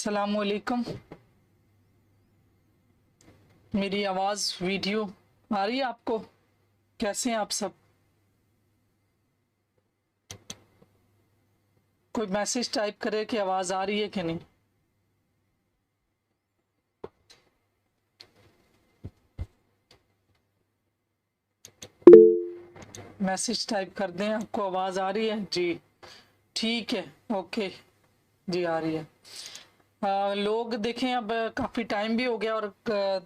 अस्सलामुअलैकुम। मेरी आवाज़ वीडियो आ रही है आपको? कैसे हैं आप सब? कोई मैसेज टाइप करे कि आवाज़ आ रही है कि नहीं। मैसेज टाइप कर दें, आपको आवाज़ आ रही है जी? ठीक है, ओके जी, आ रही है। लोग देखें, अब काफ़ी टाइम भी हो गया और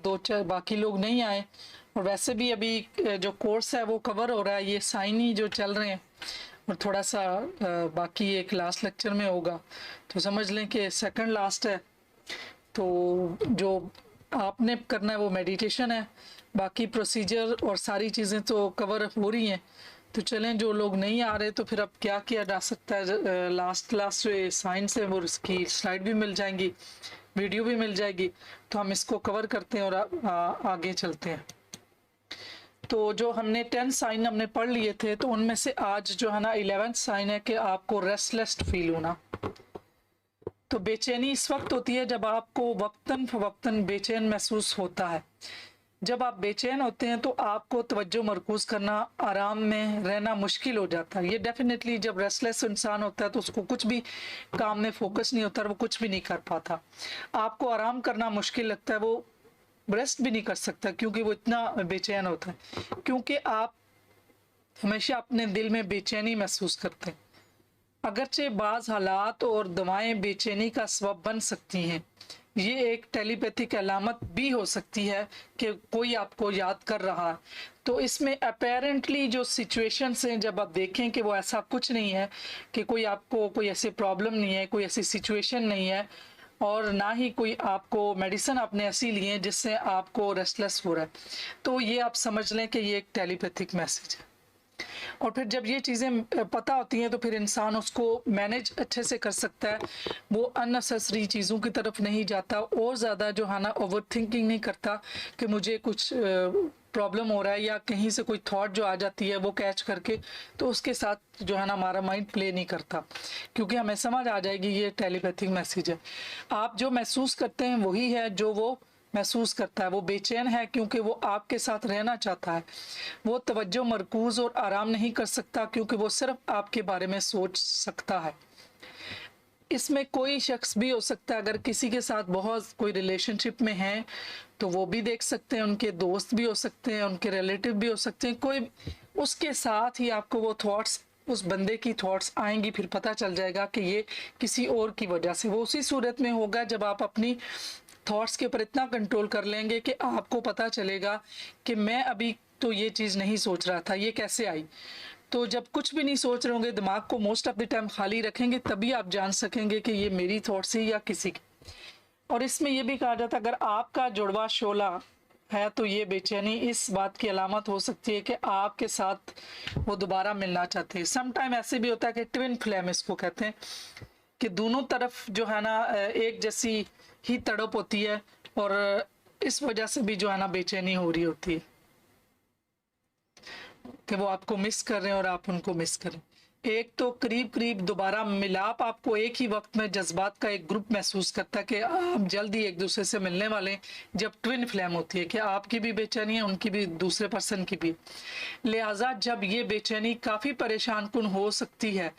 दो चार बाकी लोग नहीं आए। और वैसे भी अभी जो कोर्स है वो कवर हो रहा है, ये साइन ही जो चल रहे हैं और थोड़ा सा बाकी एक लास्ट लेक्चर में होगा, तो समझ लें कि सेकंड लास्ट है। तो जो आपने करना है वो मेडिटेशन है, बाकी प्रोसीजर और सारी चीज़ें तो कवर हो रही हैं। तो चलें, जो लोग नहीं आ रहे तो फिर अब क्या किया जा सकता है। लास्ट क्लास जो साइंस है वो उसकी स्लाइड भी मिल जाएंगी, वीडियो भी मिल जाएगी, तो हम इसको कवर करते हैं और आगे चलते हैं। तो जो हमने 10 साइन हमने पढ़ लिए थे, तो उनमें से आज जो है ना 11th साइन है कि आपको रेस्टलेस फील होना। तो बेचैनी इस वक्त होती है जब आपको वक्तन फवक्तन बेचैन महसूस होता है। जब आप बेचैन होते हैं तो आपको तवज्जो मरकूज करना, आराम में रहना मुश्किल हो जाता है। ये डेफिनेटली जब रेस्टलेस इंसान होता है तो उसको कुछ भी काम में फोकस नहीं होता और वो कुछ भी नहीं कर पाता। आपको आराम करना मुश्किल लगता है, वो रेस्ट भी नहीं कर सकता क्योंकि वो इतना बेचैन होता है, क्योंकि आप हमेशा अपने दिल में बेचैनी महसूस करते हैं। अगरचे बाज़ हालात और दवाएं बेचैनी का सबब बन सकती हैं, ये एक टेलीपैथिक अलामत भी हो सकती है कि कोई आपको याद कर रहा है। तो इसमें अपेरेंटली जो सिचुएशंस हैं, जब आप देखें कि वो ऐसा कुछ नहीं है कि कोई आपको कोई ऐसी प्रॉब्लम नहीं है, कोई ऐसी सिचुएशन नहीं है, और ना ही कोई आपको मेडिसिन आपने ऐसी ली है जिससे आपको रेस्टलेस हो रहा है, तो ये आप समझ लें कि ये एक टेलीपैथिक मैसेज है। और फिर जब ये चीज़ें पता होती हैं तो फिर इंसान उसको मैनेज अच्छे से कर सकता है। वो अननेसेसरी चीज़ों की तरफ नहीं जाता और ज़्यादा जो है ना ओवर थिंकिंग नहीं करता कि मुझे कुछ प्रॉब्लम हो रहा है, या कहीं से कोई थॉट जो आ जाती है वो कैच करके तो उसके साथ जो है ना हमारा माइंड प्ले नहीं करता, क्योंकि हमें समझ आ जाएगी ये टेलीपैथिक मैसेज है। आप जो महसूस करते हैं वही है जो वो महसूस करता है। वो बेचैन है क्योंकि वो आपके साथ रहना चाहता है। वो तवज्जो मरकूज और आराम नहीं कर सकता क्योंकि वो सिर्फ आपके बारे में सोच सकता है। इसमें कोई शख्स भी हो सकता है, अगर किसी के साथ बहुत कोई रिलेशनशिप में है तो वो भी देख सकते हैं, उनके दोस्त भी हो सकते हैं, उनके रिलेटिव भी हो सकते हैं, कोई उसके साथ ही आपको वो थॉट्स, उस बंदे की थॉट्स आएंगी, फिर पता चल जाएगा कि ये किसी और की वजह से। वो उसी सूरत में होगा जब आप अपनी थॉट्स के ऊपर इतना कंट्रोल कर लेंगे कि आपको पता चलेगा कि मैं अभी तो ये चीज़ नहीं सोच रहा था, ये कैसे आई। तो जब कुछ भी नहीं सोच रहे होंगे, दिमाग को मोस्ट ऑफ द टाइम खाली रखेंगे, तभी आप जान सकेंगे कि ये मेरी थॉट्स है या किसी की। और इसमें यह भी कहा जाता है, अगर आपका जुड़वा शोला है तो ये बेचैनी इस बात की अलामत हो सकती है कि आपके साथ वो दोबारा मिलना चाहते हैं। सम टाइम ऐसे भी होता है कि ट्विन फ्लेम इसको कहते हैं, कि दोनों तरफ जो है ना एक जैसी ही तड़प होती है, और इस वजह से भी जो है ना बेचैनी हो रही होती है कि वो आपको मिस कर रहे हैं और आप उनको मिस करें। एक तो करीब करीब दोबारा मिलाप, आपको एक ही वक्त में जज्बात का एक ग्रुप महसूस करता है कि आप जल्द ही एक दूसरे से मिलने वाले हैं। जब ट्विन फ्लेम होती है कि आपकी भी बेचैनी है, उनकी भी, दूसरे पर्सन की भी। लिहाजा जब ये बेचैनी काफ़ी परेशान कुन हो सकती है,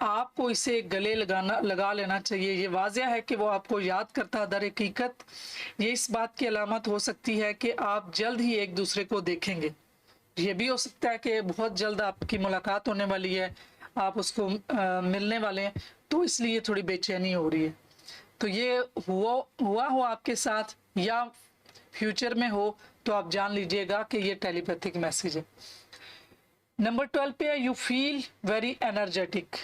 आपको इसे गले लगा लेना चाहिए। ये वाज़ह है कि वो आपको याद करता, दर हकीकत ये इस बात की अलामत हो सकती है कि आप जल्द ही एक दूसरे को देखेंगे। ये भी हो सकता है कि बहुत जल्द आपकी मुलाकात होने वाली है, आप उसको मिलने वाले हैं, तो इसलिए थोड़ी बेचैनी हो रही है। तो ये हुआ हो आपके साथ या फ्यूचर में हो, तो आप जान लीजिएगा कि ये टेलीपैथिक मैसेज है। नंबर 12 पे है, यू फील वेरी एनर्जेटिक।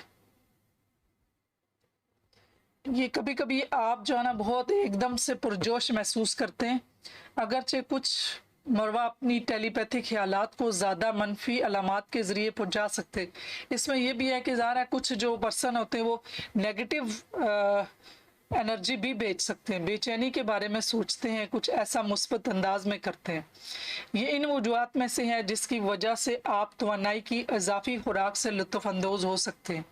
ये कभी कभी आप जो है ना बहुत एकदम से पुरजोश महसूस करते हैं, अगरचे कुछ मरवा अपनी टेलीपैथिक ख्यालात को ज़्यादा मनफी अलामात के ज़रिए पहुंचा सकते हैं। इसमें यह भी है कि ज़ाहिर है कुछ जो पर्सन होते हैं वो नेगेटिव एनर्जी भी भेज सकते हैं, बेचैनी के बारे में सोचते हैं, कुछ ऐसा मुस्बत अंदाज में करते हैं। ये इन वजूहात में से है जिसकी वजह से आप तवानाई की इजाफी खुराक से लुत्फ़अंदोज़ हो सकते हैं।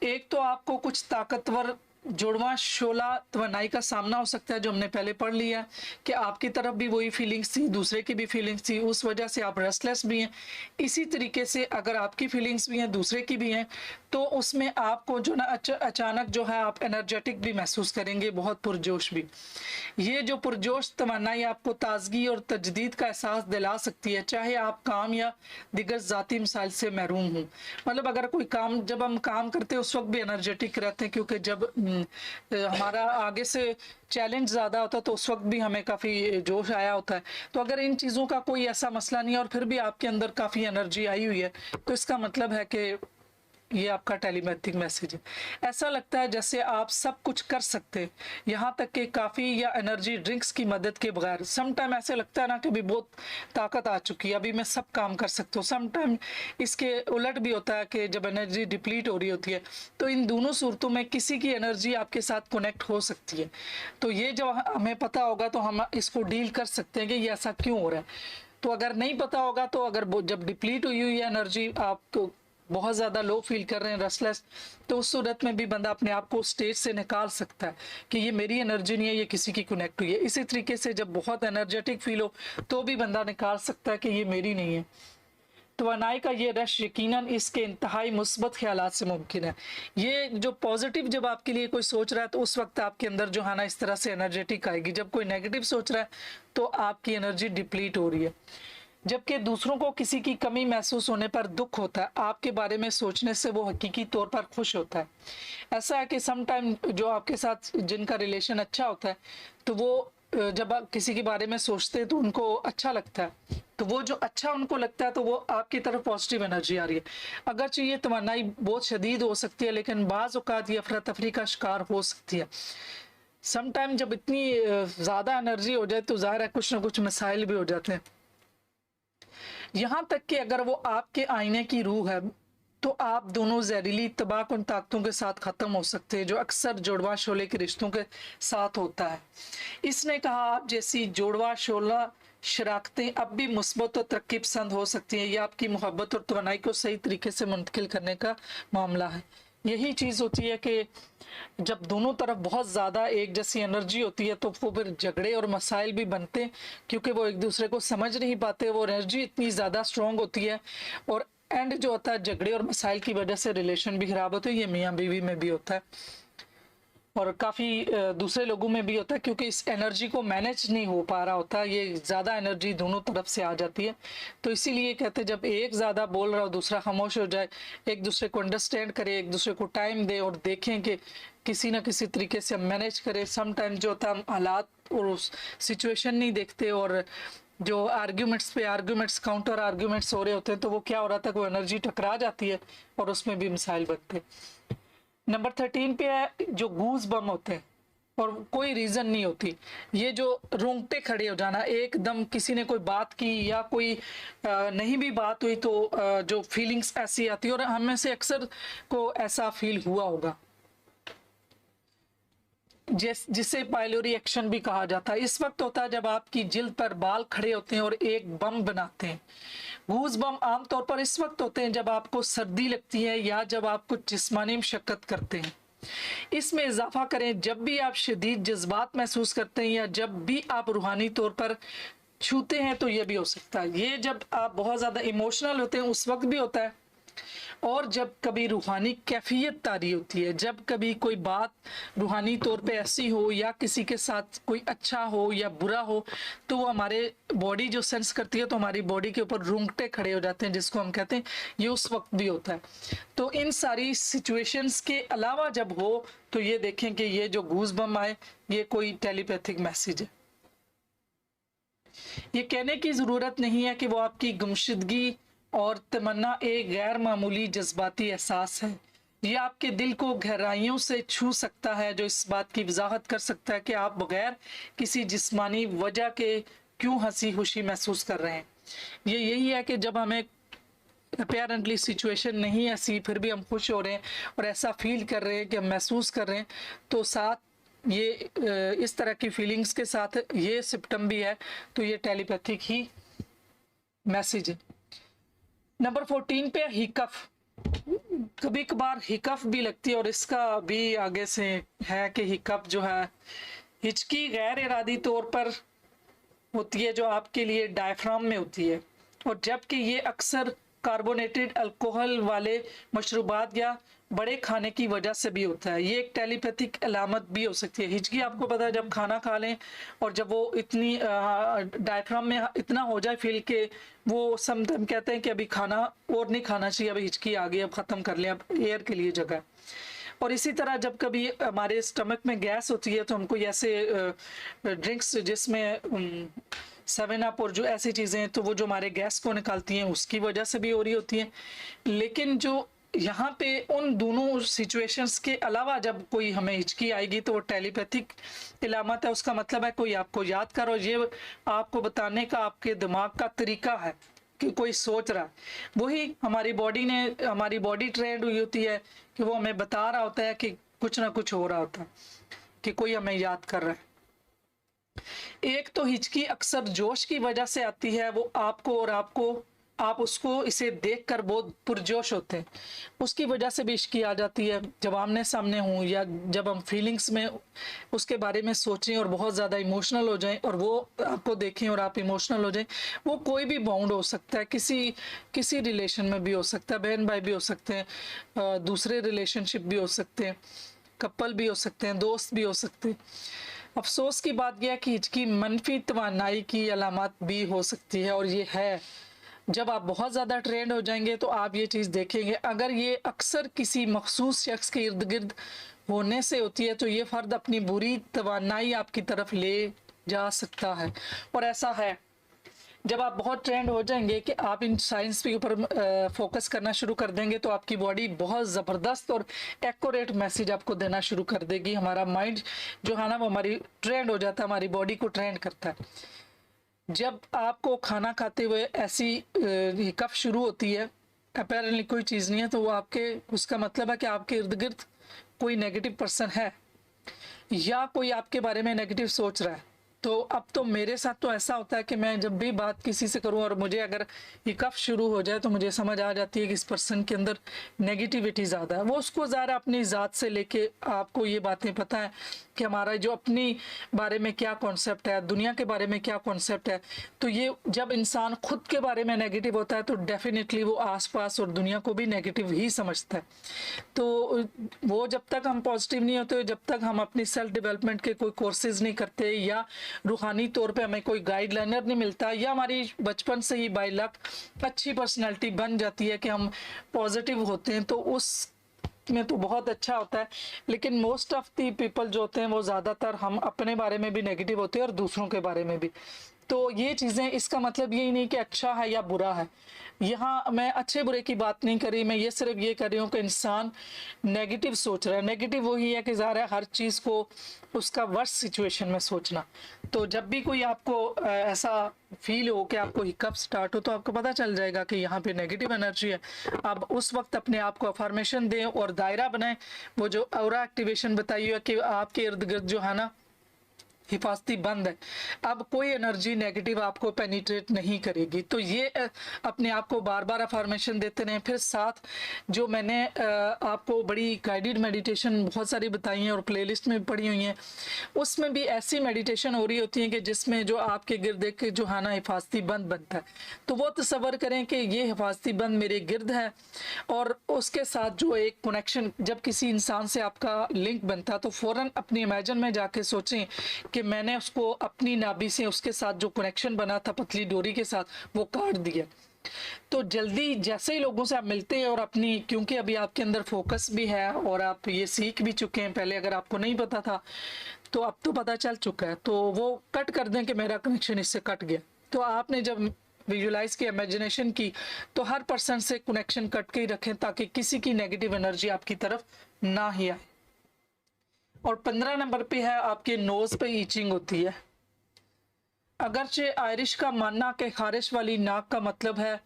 एक तो आपको कुछ ताकतवर जुड़वा शोला तवनाई का सामना हो सकता है, जो हमने पहले पढ़ लिया है कि आपकी तरफ भी वही फीलिंग्स थी, दूसरे की भी फीलिंग्स थी, उस वजह से आप रेस्टलेस भी हैं। इसी तरीके से अगर आपकी फीलिंग्स भी हैं, दूसरे की भी हैं, तो उसमें आपको जो ना अचानक जो है आप एनर्जेटिक भी महसूस करेंगे, बहुत पुरजोश भी। ये जो पुरजोश तमन्नाई आपको ताजगी और तजदीद का एहसास दिला सकती है, चाहे आप काम या दिगर ज़ाती मसाइल से महरूम हों। मतलब अगर कोई काम, जब हम काम करते हैं उस वक्त भी एनर्जेटिक रहते हैं, क्योंकि जब हमारा आगे से चैलेंज ज़्यादा होता है तो उस वक्त भी हमें काफ़ी जोश आया होता है। तो अगर इन चीज़ों का कोई ऐसा मसला नहीं है और फिर भी आपके अंदर काफ़ी एनर्जी आई हुई है, तो इसका मतलब है कि ये आपका टेलीपैथिक मैसेज है। ऐसा लगता है जैसे आप सब कुछ कर सकते हैं, यहाँ तक कि काफ़ी या एनर्जी ड्रिंक्स की मदद के बगैर। सम टाइम ऐसे लगता है ना कि अभी बहुत ताकत आ चुकी है, अभी मैं सब काम कर सकता हूँ। सम टाइम इसके उलट भी होता है कि जब एनर्जी डिप्लीट हो रही होती है। तो इन दोनों सूरतों में किसी की एनर्जी आपके साथ कनेक्ट हो सकती है। तो ये जब हमें पता होगा तो हम इसको डील कर सकते हैं कि ये ऐसा क्यों हो रहा है। तो अगर नहीं पता होगा तो अगर जब डिप्लीट हुई हुई है एनर्जी, आपको बहुत ज़्यादा लो फील कर रहे हैं, रेस्टलेस, तो उस सूरत में भी बंदा अपने आप को स्टेज से निकाल सकता है कि ये मेरी एनर्जी नहीं है, ये किसी की कनेक्ट हुई है। इसी तरीके से जब बहुत एनर्जेटिक फील हो तो भी बंदा निकाल सकता है कि ये मेरी नहीं है। तवानाई का ये रश यकीनन इसके इंतहाई मुस्बत ख्यालात से मुमकिन है। ये जो पॉजिटिव जब आपके लिए कोई सोच रहा है तो उस वक्त आपके अंदर जो है ना इस तरह से एनर्जेटिक आएगी। जब कोई नेगेटिव सोच रहा है तो आपकी एनर्जी डिप्लीट हो रही है। जबकि दूसरों को किसी की कमी महसूस होने पर दुख होता है, आपके बारे में सोचने से वो हकीकी तौर पर खुश होता है। ऐसा है कि सम टाइम जो आपके साथ जिनका रिलेशन अच्छा होता है, तो वो जब आप किसी के बारे में सोचते हैं तो उनको अच्छा लगता है। तो वो जो अच्छा उनको लगता है तो वो आपकी तरफ पॉजिटिव एनर्जी आ रही है। अगरचे ये तमन्नाई बहुत शदीद हो सकती है, लेकिन बाज़ औक़ात ये अफरा तफरी का शिकार हो सकती है। सम टाइम जब इतनी ज़्यादा एनर्जी हो जाए तो ज़ाहिर है कुछ ना कुछ मसाइल भी हो जाते हैं। यहाँ तक कि अगर वो आपके आईने की रूह है तो आप दोनों जहरीली तबाक उन ताकतों के साथ ख़त्म हो सकते हैं जो अक्सर जोड़वा शोले के रिश्तों के साथ होता है। इसने कहा आप जैसी जोड़वा शोला शराकतें अब भी मुस्बत और तरक्की पसंद हो सकती हैं। यह आपकी मोहब्बत और तवानाई को सही तरीके से मुंतकिल करने का मामला है। यही चीज़ होती है कि जब दोनों तरफ बहुत ज़्यादा एक जैसी एनर्जी होती है तो वो फिर झगड़े और मसाइल भी बनते हैं, क्योंकि वो एक दूसरे को समझ नहीं पाते। वो एनर्जी इतनी ज़्यादा स्ट्रॉन्ग होती है और एंड जो होता है झगड़े और मसाइल की वजह से रिलेशन भी ख़राब होते हैं। ये मियाँ बीवी में भी होता है और काफ़ी दूसरे लोगों में भी होता है, क्योंकि इस एनर्जी को मैनेज नहीं हो पा रहा होता। ये ज़्यादा एनर्जी दोनों तरफ से आ जाती है। तो इसीलिए कहते हैं जब एक ज़्यादा बोल रहा हो दूसरा खामोश हो जाए, एक दूसरे को अंडरस्टैंड करे, एक दूसरे को टाइम दे और देखें कि किसी ना किसी तरीके से हम मैनेज करें। सम टाइम जो होता है हम हालात और उस सिचुएशन नहीं देखते और जो आर्ग्यूमेंट्स पे आर्ग्यूमेंट्स काउंटर आर्ग्यूमेंट्स हो रहे होते हैं तो वो क्या हो रहा था, वो एनर्जी टकरा जाती है और उसमें भी मिसाइल बनते हैं। नंबर 13 पे है जो गूज बम होते हैं और कोई रीज़न नहीं होती। ये जो रोंगटे खड़े हो जाना, एकदम किसी ने कोई बात की या कोई नहीं भी बात हुई तो जो फीलिंग्स ऐसी आती है और हम में से अक्सर को ऐसा फील हुआ होगा, जिसे पायलोरी एक्शन भी कहा जाता है। इस वक्त होता है जब आपकी जिल्द पर बाल खड़े होते हैं और एक बम बनाते हैं। गूज बम आमतौर पर इस वक्त होते हैं जब आपको सर्दी लगती है या जब आप कुछ जिस्मानी मशक्कत करते हैं। इसमें इजाफा करें जब भी आप शदीद जज्बात महसूस करते हैं या जब भी आप रूहानी तौर पर छूते हैं तो यह भी हो सकता है। ये जब आप बहुत ज़्यादा इमोशनल होते हैं उस वक्त भी होता है, और जब कभी रूहानी कैफियत तारी होती है, जब कभी कोई बात रूहानी तौर पे ऐसी हो या किसी के साथ कोई अच्छा हो या बुरा हो तो वो हमारे बॉडी जो सेंस करती है तो हमारी बॉडी के ऊपर रूंगटे खड़े हो जाते हैं, जिसको हम कहते हैं। ये उस वक्त भी होता है। तो इन सारी सिचुएशंस के अलावा जब हो तो ये देखें कि ये जो गूज बम आए ये कोई टेलीपैथिक मैसेज है। ये कहने की ज़रूरत नहीं है कि वो आपकी गुमशुदगी और तमन्ना एक गैर मामूली जज्बाती एहसास है। ये आपके दिल को गहराइयों से छू सकता है, जो इस बात की वजाहत कर सकता है कि आप बगैर किसी जिस्मानी वजह के क्यों हंसी खुशी महसूस कर रहे हैं। ये यही है कि जब हमें अपेरेंटली सिचुएशन नहीं ऐसी फिर भी हम खुश हो रहे हैं और ऐसा फील कर रहे हैं कि हम महसूस कर रहे हैं, तो साथ ये इस तरह की फीलिंग्स के साथ ये सिम्टम भी है, तो ये टेलीपैथिक ही मैसेज है। नंबर 14 पे हिकफ। कभी कभार हिकअप भी लगती है, और इसका भी आगे से है कि हिकअप जो है, हिचकी गैर इरादी तौर पर होती है जो आपके लिए डायफ्राम में होती है, और जबकि ये अक्सर कार्बोनेटेड अल्कोहल वाले मशरूबात या बड़े खाने की वजह से भी होता है। ये एक टेलीपैथिक अलामत भी हो सकती है। हिचकी आपको पता है जब खाना खा लें और जब वो इतनी डायफ्राम में इतना हो जाए फील के वो समटाइम कहते हैं कि अभी खाना और नहीं खाना चाहिए, अभी हिचकी आ गई, अब खत्म कर लें, अब एयर के लिए जगह। और इसी तरह जब कभी हमारे स्टमक में गैस होती है तो हमको ऐसे ड्रिंक्स जिसमें 7 अप और जो ऐसी चीज़ें हैं, तो वो जो हमारे गैस को निकालती हैं उसकी वजह से भी हो रही होती है। लेकिन जो यहाँ पे उन दोनों सिचुएशंस के अलावा जब कोई हमें हिचकी आएगी तो वो टेलीपैथिक इलामत है। उसका मतलब है कोई आपको याद कर, और ये आपको बताने का आपके दिमाग का तरीका है कि कोई सोच रहा है। वही हमारी बॉडी ट्रेंड हुई होती है कि वो हमें बता रहा होता है कि कुछ ना कुछ हो रहा होता है, कि कोई हमें याद कर रहा है। एक तो हिचकी अक्सर जोश की वजह से आती है, वो आप उसको इसे देखकर बहुत पुरजोश होते हैं, उसकी वजह से भी हिचकी आ जाती है। जब आमने सामने हों या जब हम फीलिंग्स में उसके बारे में सोचें और बहुत ज़्यादा इमोशनल हो जाएं और वो आपको देखें और आप इमोशनल हो जाएं, वो कोई भी बाउंड हो सकता है, किसी रिलेशन में भी हो सकता है, बहन भाई भी हो सकते हैं, दूसरे रिलेशनशिप भी हो सकते हैं, कपल भी हो सकते हैं, दोस्त भी हो सकते हैं। अफसोस की बात यह है कि हिचकी मनफी तवानाई की अलामत भी हो सकती है, और ये है जब आप बहुत ज़्यादा ट्रेंड हो जाएंगे तो आप ये चीज़ देखेंगे। अगर ये अक्सर किसी मखसूस शख्स के इर्द गिर्द होने से होती है तो ये फ़र्द अपनी बुरी तवानाई आपकी तरफ ले जा सकता है, और ऐसा है। जब आप बहुत ट्रेंड हो जाएंगे कि आप इन साइंस के ऊपर फोकस करना शुरू कर देंगे तो आपकी बॉडी बहुत ज़बरदस्त और एक्यूरेट मैसेज आपको देना शुरू कर देगी। हमारा माइंड जो है ना वो हमारी ट्रेंड हो जाता है, हमारी बॉडी को ट्रेंड करता है। जब आपको खाना खाते हुए ऐसी हिकअप शुरू होती है, अपेरेंटली कोई चीज़ नहीं है, तो वो उसका मतलब है कि आपके इर्द गिर्द कोई नेगेटिव पर्सन है या कोई आपके बारे में नेगेटिव सोच रहा है। तो अब तो मेरे साथ तो ऐसा होता है कि मैं जब भी बात किसी से करूं और मुझे अगर हिकअप शुरू हो जाए तो मुझे समझ आ जाती है कि इस पर्सन के अंदर नेगेटिविटी ज़्यादा है। वो उसको ज़्यादा अपनी ज़ात से लेके आपको ये बातें पता है कि हमारा जो अपनी बारे में क्या कॉन्सेप्ट है, दुनिया के बारे में क्या कॉन्सेप्ट है। तो ये जब इंसान खुद के बारे में नेगेटिव होता है तो डेफिनेटली वो आसपास और दुनिया को भी नेगेटिव ही समझता है। तो वो जब तक हम पॉजिटिव नहीं होते, जब तक हम अपनी सेल्फ डेवलपमेंट के कोई कोर्सेज नहीं करते या रूहानी तौर पे हमें कोई गाइडलाइनर नहीं मिलता, या हमारी बचपन से ही बाय लक अच्छी पर्सनैलिटी बन जाती है कि हम पॉजिटिव होते हैं, तो उस में तो बहुत अच्छा होता है। लेकिन मोस्ट ऑफ दी पीपल जो होते हैं वो ज़्यादातर हम अपने बारे में भी नेगेटिव होते हैं और दूसरों के बारे में भी। तो ये चीज़ें, इसका मतलब यही नहीं कि अच्छा है या बुरा है। यहाँ मैं अच्छे बुरे की बात नहीं करी, मैं ये सिर्फ ये कर रही हूँ कि इंसान नेगेटिव सोच रहा है। नेगेटिव वही है कि ज़ाहिर है हर चीज़ को उसका वर्स्ट सिचुएशन में सोचना। तो जब भी कोई आपको ऐसा फील हो कि आपको हिकअप स्टार्ट हो तो आपको पता चल जाएगा कि यहाँ पे नेगेटिव एनर्जी है। अब उस वक्त अपने आप को अफर्मेशन दें और दायरा बनाएं। वो जो ऑरा एक्टिवेशन बताई है कि आपके इर्द गिर्द जो है ना हिफाजती बंद है, अब कोई एनर्जी नेगेटिव आपको पेनिट्रेट नहीं करेगी। तो ये अपने आप को बार बार अफर्मेशन देते रहें। फिर साथ जो मैंने आपको बड़ी गाइडेड मेडिटेशन बहुत सारी बताई हैं और प्लेलिस्ट में पड़ी हुई हैं, उसमें भी ऐसी मेडिटेशन हो रही होती है कि जिसमें जो आपके गिर्द एक जो है ना हिफाजती बंद बनता है। तो वो तसव्वुर करें कि ये हिफाजती बंद मेरे गिर्द है, और उसके साथ जो एक कनेक्शन, जब किसी इंसान से आपका लिंक बनता है तो फ़ौरन अपनी इमेजिन में जाके सोचें कि मैंने उसको अपनी नाभि से उसके साथ जो कनेक्शन बना था पतली डोरी के साथ वो काट दिया। तो जल्दी जैसे ही लोगों से आप मिलते हैं और अपनी, क्योंकि अभी आपके अंदर फोकस भी है और आप ये सीख भी चुके हैं, पहले अगर आपको नहीं पता था तो अब तो पता चल चुका है, तो वो कट कर दें कि मेरा कनेक्शन इससे कट गया। तो आपने जब विजुलाइज की, इमेजिनेशन की, तो हर पर्सन से कनेक्शन कट के ही रखें ताकि किसी की नेगेटिव एनर्जी आपकी तरफ ना ही आए। और 15 नंबर पे है आपके नोज पे ईचिंग होती है। अगरचे आयरिश का मानना कि खारिश वाली नाक का मतलब है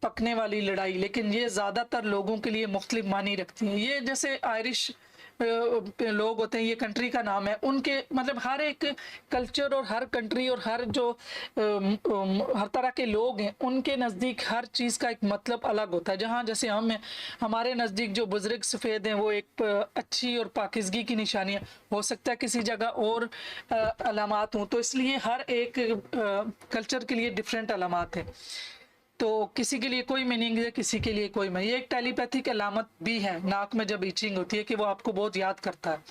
पकने वाली लड़ाई, लेकिन ये ज़्यादातर लोगों के लिए मुख्तलिफ मानी रखती हैं। ये जैसे आयरिश लोग होते हैं, ये कंट्री का नाम है, उनके मतलब हर एक कल्चर और हर कंट्री और हर जो हर तरह के लोग हैं उनके नज़दीक हर चीज़ का एक मतलब अलग होता है। जहाँ जैसे हम हैं, हमारे नज़दीक जो बुजुर्ग सफ़ेद हैं वो एक अच्छी और पाकिज़गी की निशानी है, हो सकता है किसी जगह और अलामात हों, तो इसलिए हर एक कल्चर के लिए डिफरेंट अलामात हैं। तो किसी के लिए कोई मीनिंग है, किसी के लिए कोई मीनिंग। ये एक टेलीपैथिक अलामत भी है, नाक में जब ईचिंग होती है कि वो आपको बहुत याद करता है।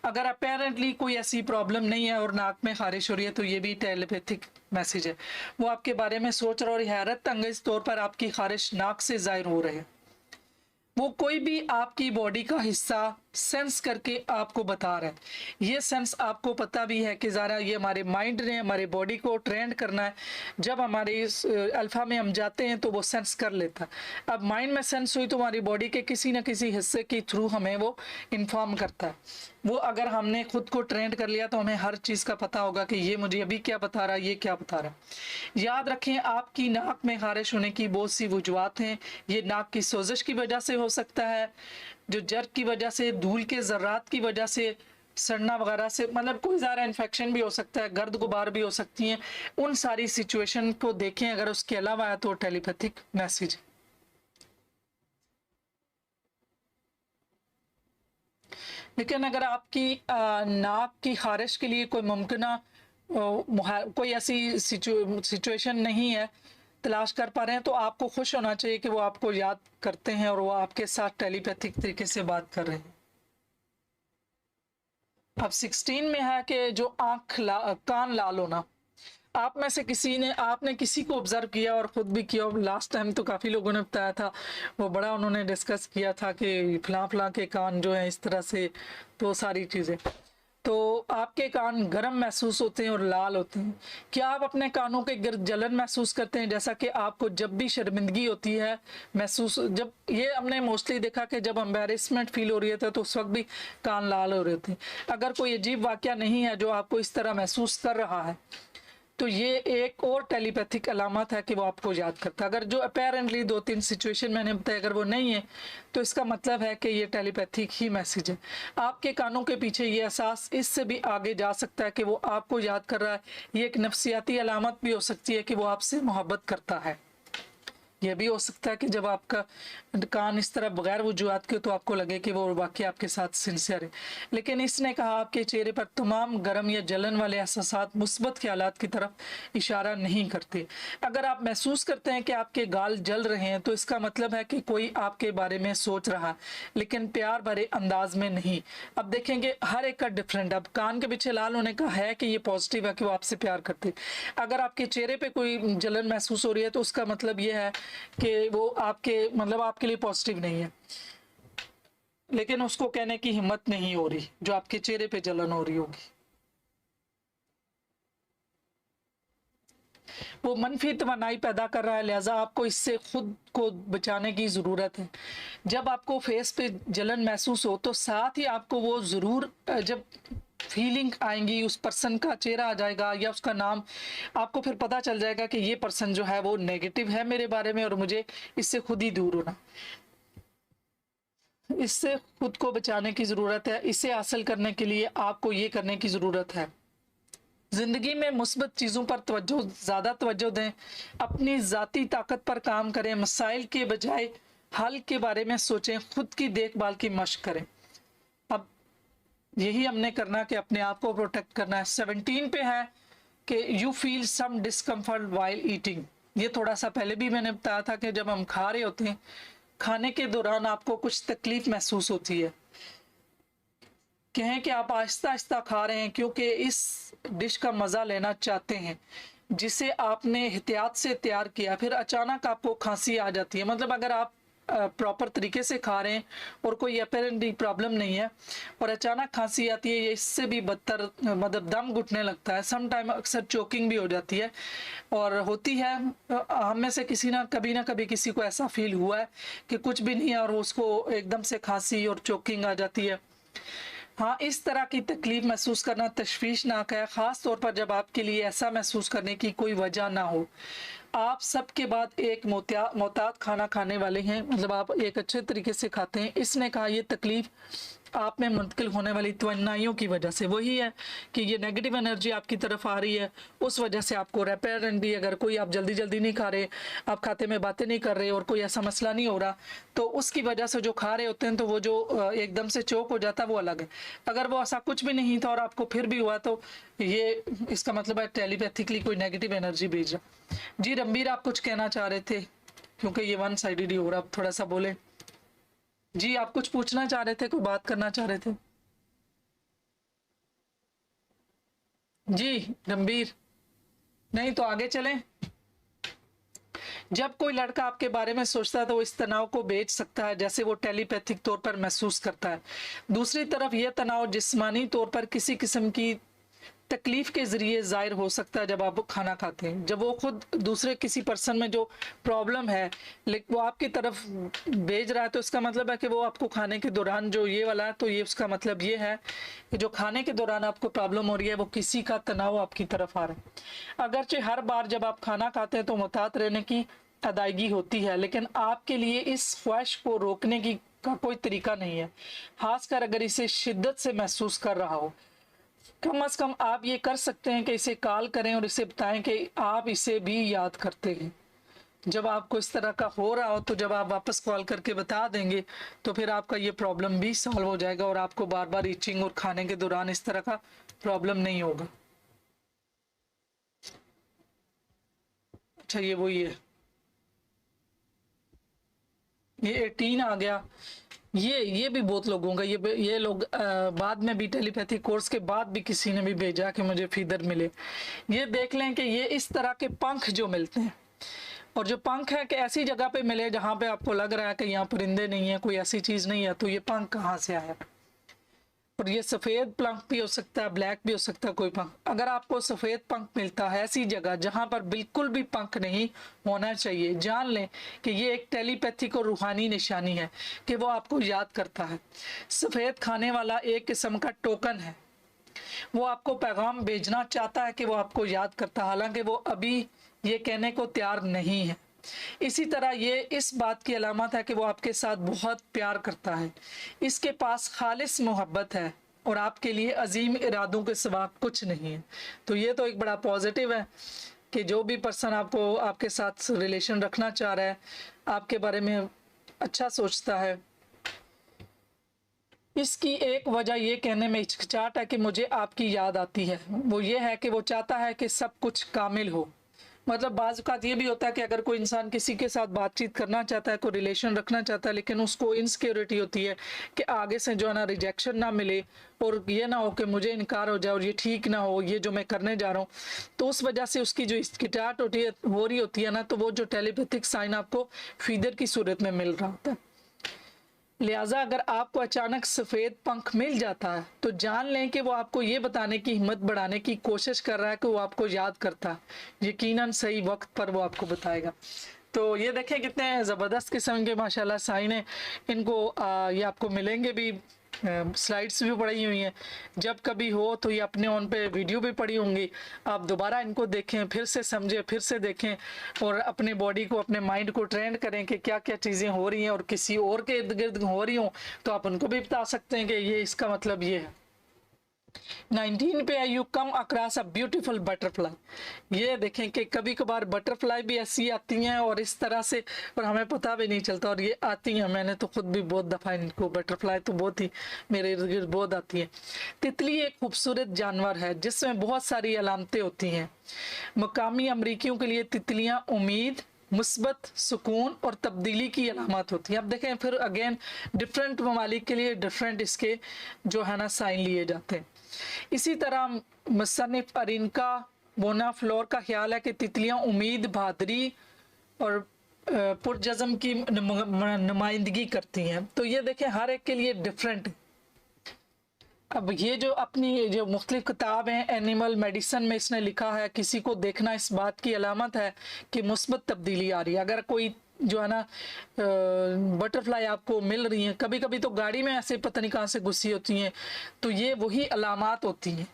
अगर अपेरेंटली कोई ऐसी प्रॉब्लम नहीं है और नाक में खारिश हो रही है तो ये भी टेलीपैथिक मैसेज है, वो आपके बारे में सोच रहा है और हैरत अंगेज तौर पर आपकी खारिश नाक से जाहिर हो रही है। वो कोई भी आपकी बॉडी का हिस्सा सेंस करके आपको बता रहा है। ये सेंस आपको पता भी है कि ज़रा ये हमारे माइंड ने हमारे बॉडी को ट्रेंड करना है। जब हमारे इस अल्फ़ा में हम जाते हैं तो वो सेंस कर लेता है। अब माइंड में सेंस हुई तो हमारी बॉडी के किसी न किसी हिस्से के थ्रू हमें वो इन्फॉर्म करता है। वो अगर हमने खुद को ट्रेंड कर लिया तो हमें हर चीज़ का पता होगा कि ये मुझे अभी क्या बता रहा है, ये क्या बता रहा है। याद रखें, आपकी नाक में खारिश होने की बहुत सी वजूहत हैं। ये नाक की सोजिश की वजह से हो सकता है, जो जर्क की वजह से, धूल के ज़र्रात की वजह से, सड़ना वगैरह से, मतलब कोई ज़्यादा इन्फेक्शन भी हो सकता है, गर्द गुबार भी हो सकती हैं। उन सारी सिचुएशन को देखें, अगर उसके अलावा है तो टेलीपैथिक मैसेज। लेकिन अगर आपकी नाक की खारिश के लिए कोई मुमकिन कोई ऐसी सिचुएशन नहीं है, तलाश कर पा रहे हैं, तो आपको खुश होना चाहिए कि वो आपको याद करते हैं और वो आपके साथ टेलीपैथिक तरीके से बात कर रहे हैं। अब 16 में है कि जो कान लाल होना। आप में से किसी ने आपने किसी को ऑब्जर्व किया और ख़ुद भी किया, लास्ट टाइम तो काफ़ी लोगों ने बताया था, वो बड़ा उन्होंने डिस्कस किया था कि फ़लाँ फ़लाँ के कान जो हैं इस तरह से, तो सारी चीज़ें। तो आपके कान गर्म महसूस होते हैं और लाल होते हैं। क्या आप अपने कानों के गिर्द जलन महसूस करते हैं, जैसा कि आपको जब भी शर्मिंदगी होती है महसूस, जब ये हमने मोस्टली देखा कि जब एम्बेरसमेंट फील हो रही है तो उस वक्त भी कान लाल हो रहे थे। अगर कोई अजीब वाक़या नहीं है जो आपको इस तरह महसूस कर रहा है, तो ये एक और टेलीपैथिक अलामत है कि वो आपको याद करता है। अगर जो अपेरेंटली 2-3 सिचुएशन मैंने बताया अगर वो नहीं है, तो इसका मतलब है कि ये टेलीपैथिक ही मैसेज है। आपके कानों के पीछे ये एहसास इससे भी आगे जा सकता है कि वो आपको याद कर रहा है। ये एक नफ्सियाती अलामत भी हो सकती है कि वो आपसे मोहब्बत करता है। यह भी हो सकता है कि जब आपका कान इस तरह बगैर वजूहत के, तो आपको लगे कि वो वाकई आपके साथ सिंसियर है। लेकिन इसने कहा आपके चेहरे पर तमाम गर्म या जलन वाले एहसास मुस्बत ख्यालात की तरफ इशारा नहीं करते। अगर आप महसूस करते हैं कि आपके गाल जल रहे हैं, तो इसका मतलब है कि कोई आपके बारे में सोच रहा, लेकिन प्यार भरे अंदाज में नहीं। अब देखेंगे हर एक का डिफरेंट। अब कान के पीछे लाल होने का है कि ये पॉजिटिव है कि वो आपसे प्यार करते। अगर आपके चेहरे पे कोई जलन महसूस हो रही है, तो उसका मतलब ये है कि वो आपके मतलब आपके लिए पॉजिटिव नहीं है, लेकिन उसको कहने की हिम्मत नहीं हो रही जो आपके चेहरे पे जलन हो रही होगी। वो मनफी तवानाई पैदा कर रहा है, लिहाजा आपको इससे खुद को बचाने की ज़रूरत है। जब आपको फेस पे जलन महसूस हो, तो साथ ही आपको वो ज़रूर जब फीलिंग आएंगी, उस पर्सन का चेहरा आ जाएगा या उसका नाम, आपको फिर पता चल जाएगा कि ये पर्सन जो है वो नेगेटिव है मेरे बारे में और मुझे इससे खुद ही दूर होना, इससे खुद को बचाने की ज़रूरत है। इसे हासिल करने के लिए आपको ये करने की ज़रूरत है, ज़िंदगी में मुस्बत चीज़ों पर ज़्यादा तवज्जो दें, अपनी ज़ाती ताकत पर काम करें, मसाइल के बजाय हल के बारे में सोचें, खुद की देखभाल की मशक करें। अब यही हमने करना कि अपने आप को प्रोटेक्ट करना है। 17 पे है कि you feel some discomfort while eating. ये थोड़ा सा पहले भी मैंने बताया था कि जब हम खा रहे होते हैं, खाने के दौरान आपको कुछ तकलीफ महसूस होती है। कहें कि आप आहिस्ता आहिस्ता खा रहे हैं क्योंकि इस डिश का मज़ा लेना चाहते हैं जिसे आपने एहतियात से तैयार किया, फिर अचानक आपको खांसी आ जाती है। मतलब अगर आप प्रॉपर तरीके से खा रहे हैं और कोई अपेरेंटली प्रॉब्लम नहीं है और अचानक खांसी आती है, ये इससे भी बदतर, मतलब दम घुटने लगता है, सम टाइम अक्सर चोकिंग भी हो जाती है और होती है। हम में से किसी ना कभी किसी को ऐसा फील हुआ है कि कुछ भी नहीं है और उसको एकदम से खांसी और चोकिंग आ जाती है। हाँ, इस तरह की तकलीफ महसूस करना तशवीशनाक है, ख़ास तौर पर जब आपके लिए ऐसा महसूस करने की कोई वजह ना हो। आप सबके बाद एक मोहतात खाना खाने वाले हैं, मतलब आप एक अच्छे तरीके से खाते हैं। इसने कहा ये तकलीफ आप में मुंतकिल होने वाली तवन्नाइयों की वजह से। वही है कि ये नेगेटिव एनर्जी आपकी तरफ आ रही है, उस वजह से आपको रेपेरेंट भी, अगर कोई आप जल्दी जल्दी नहीं खा रहे, आप खाते में बातें नहीं कर रहे और कोई ऐसा मसला नहीं हो रहा, तो उसकी वजह से जो खा रहे होते हैं तो वो जो एकदम से चोक हो जाता है वो अलग है। अगर वो ऐसा कुछ भी नहीं था और आपको फिर भी हुआ, तो ये इसका मतलब है टेलीपैथिकली कोई नेगेटिव एनर्जी भेज रहा। जी रणबीर, आप कुछ कहना चाह रहे थे, क्योंकि ये वन साइडेड ही हो रहा, आप थोड़ा सा बोले। जी आप कुछ पूछना चाह रहे थे, कोई बात करना चाह रहे थे? जी रणबीर, नहीं तो आगे चलें। जब कोई लड़का आपके बारे में सोचता है तो वो इस तनाव को बेच सकता है, जैसे वो टेलीपैथिक तौर पर महसूस करता है। दूसरी तरफ यह तनाव जिस्मानी तौर पर किसी किस्म की तकलीफ के जरिए जाहिर हो सकता है जब आप खाना खाते हैं। जब वो खुद दूसरे किसी पर्सन में जो प्रॉब्लम है लेकिन वो आपकी तरफ भेज रहा है, तो इसका मतलब है कि वो आपको खाने के दौरान जो ये वाला है, तो ये उसका मतलब ये है कि जो खाने के दौरान आपको प्रॉब्लम हो रही है वो किसी का तनाव आपकी तरफ आ रहा है। अगरचे हर बार जब आप खाना खाते हैं तो मुहतात रहने की अदायगी होती है, लेकिन आपके लिए इस ख्वाहिश को रोकने की का कोई तरीका नहीं है, खासकर अगर इसे शिद्दत से महसूस कर रहा हो। कम से कम आप ये कर सकते हैं कि इसे कॉल करें और इसे बताएं कि आप इसे भी याद करते हैं। जब आपको इस तरह का हो रहा हो तो जब आप वापस कॉल करके बता देंगे तो फिर आपका ये प्रॉब्लम भी सॉल्व हो जाएगा और आपको बार बार ईचिंग और खाने के दौरान इस तरह का प्रॉब्लम नहीं होगा। अच्छा ये वही है, ये 18 आ गया। ये भी बहुत लोगों का, ये लोग बाद में भी टेलीपैथी कोर्स के बाद भी किसी ने भी भेजा कि मुझे फीदर मिले। ये देख लें कि ये इस तरह के पंख जो मिलते हैं, और जो पंख है कि ऐसी जगह पे मिले जहाँ पे आपको लग रहा है कि यहाँ परिंदे नहीं है, कोई ऐसी चीज नहीं है, तो ये पंख कहाँ से आया? और ये सफ़ेद पंख भी हो सकता है, ब्लैक भी हो सकता है कोई पंख। अगर आपको सफ़ेद पंख मिलता है ऐसी जगह जहां पर बिल्कुल भी पंख नहीं होना चाहिए, जान लें कि ये एक टेलीपैथिक और रूहानी निशानी है कि वो आपको याद करता है। सफ़ेद खाने वाला एक किस्म का टोकन है, वो आपको पैगाम भेजना चाहता है कि वो आपको याद करता है, हालांकि वो अभी ये कहने को तैयार नहीं है। इसी तरह ये इस बात की अलामत है कि वो आपके साथ बहुत प्यार करता है, इसके पास खालिस मोहब्बत है और आपके लिए अजीम इरादों के सिवा कुछ नहीं है। तो ये तो एक बड़ा पॉजिटिव है कि जो भी पर्सन आपको आपके साथ रिलेशन रखना चाह रहा है, आपके बारे में अच्छा सोचता है। इसकी एक वजह ये कहने में हिचकिचाहट है कि मुझे आपकी याद आती है, वो ये है कि वो चाहता है कि सब कुछ कामिल हो। मतलब बाज़ औक़ात ये भी होता है कि अगर कोई इंसान किसी के साथ बातचीत करना चाहता है, कोई रिलेशन रखना चाहता है, लेकिन उसको इनसिक्योरिटी होती है कि आगे से जो है ना रिजेक्शन ना मिले और ये ना हो कि मुझे इनकार हो जाए और ये ठीक ना हो ये जो मैं करने जा रहा हूँ, तो उस वजह से उसकी जो हिचकिचाहट हो रही होती है ना, तो वो जो टेलीपैथिक साइन आपको फीदर की सूरत में मिल रहा होता है। लिहाजा अगर आपको अचानक सफ़ेद पंख मिल जाता है तो जान लें कि वो आपको ये बताने की हिम्मत बढ़ाने की कोशिश कर रहा है कि वो आपको याद करता है। यकीनन सही वक्त पर वो आपको बताएगा। तो ये देखें कितने ज़बरदस्त किस्म के माशाल्लाह साइन है। इनको ये आपको मिलेंगे भी, स्लाइड्स भी पड़ी हुई हैं। जब कभी हो तो ये अपने ऑन पे वीडियो भी पड़ी होंगी, आप दोबारा इनको देखें, फिर से समझें, फिर से देखें और अपने बॉडी को, अपने माइंड को ट्रेंड करें कि क्या क्या चीज़ें हो रही हैं और किसी और के इर्द गिर्द हो रही हों तो आप उनको भी बता सकते हैं कि ये इसका मतलब ये है। 19 पे you come across a beautiful butterfly. ये देखें कि कभी कभार बटरफ्लाई भी ऐसी आती हैं और इस तरह से, और हमें पता भी नहीं चलता, और ये आती हैं। मैंने तो खुद भी बहुत दफ़ा इनको बटरफ्लाई तो बहुत ही मेरे इर्द गिर्द बहुत आती है। तितली एक खूबसूरत जानवर है जिसमें बहुत सारी अलामतें होती हैं। मकामी अमरीकियों के लिए तितलियाँ उम्मीद, मुस्बत, सुकून और तब्दीली की अलामत होती है। अब देखें फिर अगेन डिफरेंट ममालिक के लिए डिफरेंट इसके जो है ना साइन लिए जाते हैं। इसी तरह मुसन्निफ अरिनका बोनाफ्लोर का ख्याल है कि तितलियां उम्मीद, बहादुरी और पुरजज़्म की नुमाइंदगी करती हैं। तो ये देखें हर एक के लिए डिफरेंट है। अब ये जो अपनी जो मुख्तलिफ किताब हैं, एनिमल मेडिसन में इसने लिखा है किसी को देखना इस बात की अलामत है कि मुस्बत तब्दीली आ रही है। अगर कोई जो है ना बटरफ्लाई आपको मिल रही हैं, कभी कभी तो गाड़ी में ऐसे पता नहीं कहाँ से घुसी होती हैं, तो ये वही अलामात होती हैं।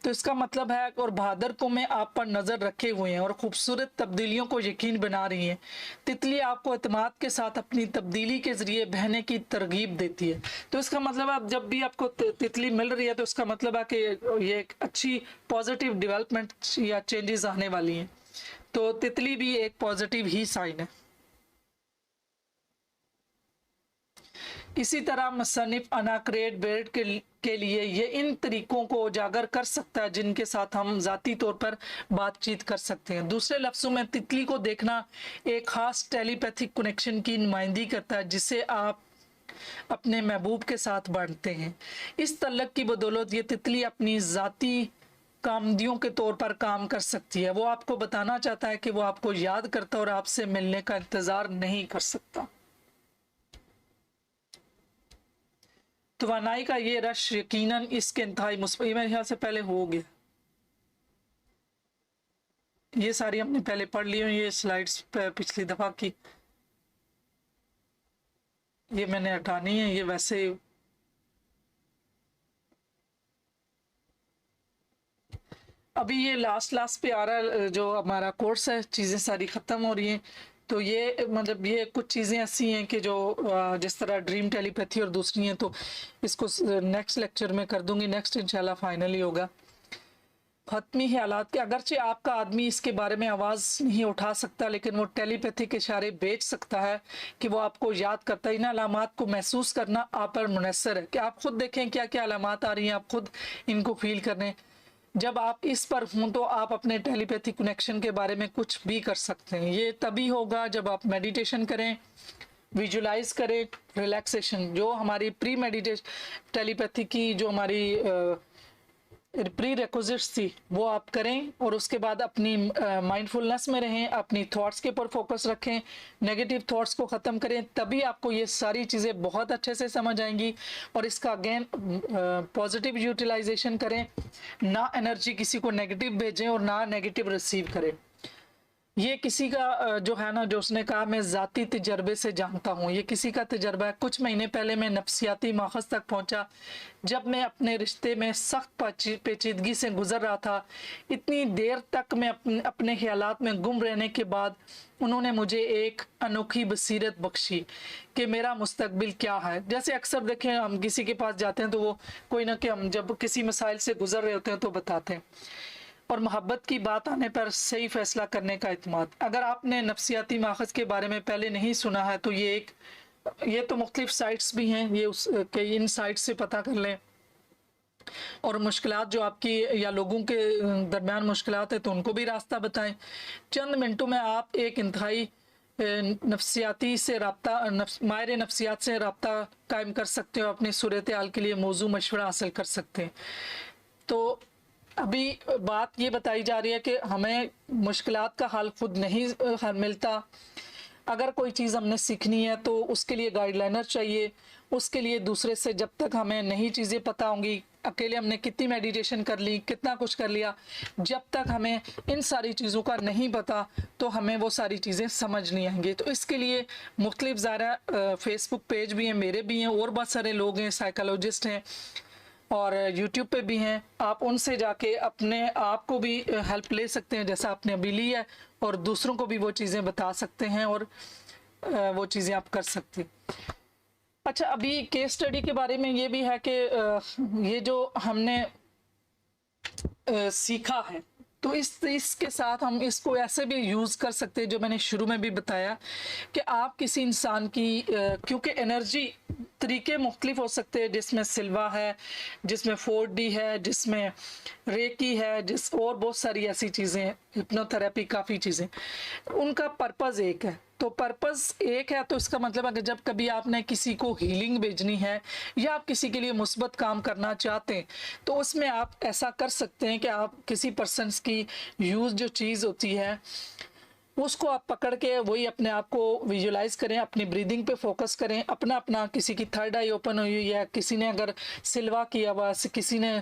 तो इसका मतलब है और भादरकों में आप पर नजर रखे हुए हैं और खूबसूरत तब्दीलियों को यकीन बना रही है। तितली आपको एतमाद के साथ अपनी तब्दीली के जरिए बहने की तरगीब देती है। तो इसका मतलब आप जब भी आपको तितली मिल रही है तो इसका मतलब है कि ये एक अच्छी पॉजिटिव डेवलपमेंट या चेंजेस आने वाली हैं। तो तितली भी एक पॉजिटिव ही साइन है। इसी तरह मुसन्निफ अनाक्रेट बेर्ड के लिए ये इन तरीकों को उजागर कर सकता है जिनके साथ हम ज़ाती तौर पर बातचीत कर सकते हैं। दूसरे लफ्ज़ों में तितली को देखना एक ख़ास टेलीपैथिक कनेक्शन की नुमाइंदगी करता है जिसे आप अपने महबूब के साथ बांटते हैं। इस तल्लक की बदौलत ये तितली अपनी ज़ाती कामदियों के तौर पर काम कर सकती है। वो आपको बताना चाहता है कि वो आपको याद करता है और आपसे मिलने का इंतज़ार नहीं कर सकता। तवानाई का ये रश यकीनन इसके इंतहाई मुस्बत, मेरे ख्याल से पहले हो गया, ये सारी हमने पहले पढ़ ली हुई ये स्लाइड्स पिछली दफा की, ये मैंने हटानी है। ये वैसे अभी ये लास्ट पे आ रहा है जो हमारा कोर्स है, चीज़ें सारी ख़त्म हो रही हैं। तो ये मतलब ये कुछ चीज़ें ऐसी हैं कि जो जिस तरह ड्रीम टेलीपैथी और दूसरी हैं, तो इसको नेक्स्ट लेक्चर में कर दूंगी। नेक्स्ट इंशाल्लाह फाइनली होगा। हतमी ख्यालात के अगरचे आपका आदमी इसके बारे में आवाज़ नहीं उठा सकता, लेकिन वो टेलीपैथिक इशारे बेच सकता है कि वो आपको याद करता है। इन अलामात को महसूस करना आप पर मुनसर है कि आप खुद देखें क्या क्या अलामात आ रही हैं, आप खुद इनको फील करें। जब आप इस पर हों तो आप अपने टेलीपैथिक कनेक्शन के बारे में कुछ भी कर सकते हैं। ये तभी होगा जब आप मेडिटेशन करें, विजुलाइज करें, रिलैक्सेशन जो हमारी प्री मेडिटेशन टेलीपैथी की जो हमारी प्री रिक्विजिट्स थी वो आप करें, और उसके बाद अपनी माइंडफुलनेस में रहें, अपनी थॉट्स के ऊपर फोकस रखें, नेगेटिव थॉट्स को ख़त्म करें। तभी आपको ये सारी चीज़ें बहुत अच्छे से समझ आएंगी। और इसका अगेन पॉजिटिव यूटिलाइजेशन करें, ना एनर्जी किसी को नेगेटिव भेजें और ना नेगेटिव रिसीव करें। ये किसी का जो है ना, जो उसने कहा मैं ज़ाती तजर्बे से जानता हूँ, ये किसी का तजर्बा है। कुछ महीने पहले मैं नफ्सियाती माखज़ तक पहुँचा जब मैं अपने रिश्ते में सख्त पेचीदगी से गुजर रहा था। इतनी देर तक मैं अपने ख्यालात में गुम रहने के बाद उन्होंने मुझे एक अनोखी बसीरत बख्शी कि मेरा मुस्तकबिल क्या है। जैसे अक्सर देखें हम किसी के पास जाते हैं तो वो कोई ना कि हम जब किसी मसाइल से गुजर रहे होते हैं तो बताते हैं। और मोहब्बत की बात आने पर सही फैसला करने का इत्मीनान। अगर आपने नफ्सियाती माखज़ के बारे में पहले नहीं सुना है तो ये तो मुख्तलिफ साइट्स भी हैं, ये के इन साइट्स से पता कर लें। और मुश्किलात जो आपकी या लोगों के दरमियान मुश्किलात है तो उनको भी रास्ता बताएं। चंद मिनटों में आप एक इंतहाई नफ्सियाती से रब्ता माहिर नफ्सियात से रब्ता कायम कर सकते हो, अपनी सूरत हाल के लिए मौजू मशवरा हासिल कर सकते हैं। तो अभी बात ये बताई जा रही है कि हमें मुश्किलात का हल खुद नहीं मिलता। अगर कोई चीज़ हमने सीखनी है तो उसके लिए गाइडलाइनर चाहिए, उसके लिए दूसरे से जब तक हमें नई चीज़ें पता होंगी, अकेले हमने कितनी मेडिटेशन कर ली, कितना कुछ कर लिया, जब तक हमें इन सारी चीज़ों का नहीं पता तो हमें वो सारी चीज़ें समझ नहीं आएंगी। तो इसके लिए मुख्तलिफ ज़ारा फेसबुक पेज भी हैं, मेरे भी हैं, और बहुत सारे लोग हैं, साइकोलॉजिस्ट हैं और यूट्यूब पे भी हैं। आप उनसे जाके अपने आप को भी हेल्प ले सकते हैं जैसा आपने अभी ली है, और दूसरों को भी वो चीज़ें बता सकते हैं और वो चीज़ें आप कर सकते हैं। अच्छा, अभी केस स्टडी के बारे में ये भी है कि ये जो हमने सीखा है तो इसके साथ हम इसको ऐसे भी यूज़ कर सकते हैं जो मैंने शुरू में भी बताया कि आप किसी इंसान की क्योंकि एनर्जी तरीके मुख्तलिफ हो सकते हैं, जिसमें सिल्वा है, जिसमें 4D है, जिसमें रेकी है, और बहुत सारी ऐसी चीज़ें, हिप्नोथेरेपी, काफ़ी चीज़ें, उनका पर्पज़ एक है। तो पर्पज़ एक है तो इसका मतलब है कि जब कभी आपने किसी को हीलिंग भेजनी है या आप किसी के लिए मुस्बत काम करना चाहते हैं तो उसमें आप ऐसा कर सकते हैं कि आप किसी पर्सन्स की यूज़ जो चीज़ होती है उसको आप पकड़ के वही अपने आप को विजुलाइज करें, अपनी ब्रीदिंग पे फोकस करें, अपना किसी की थर्ड आई ओपन हुई है, किसी ने अगर सिल्वा किया हुआ, किसी ने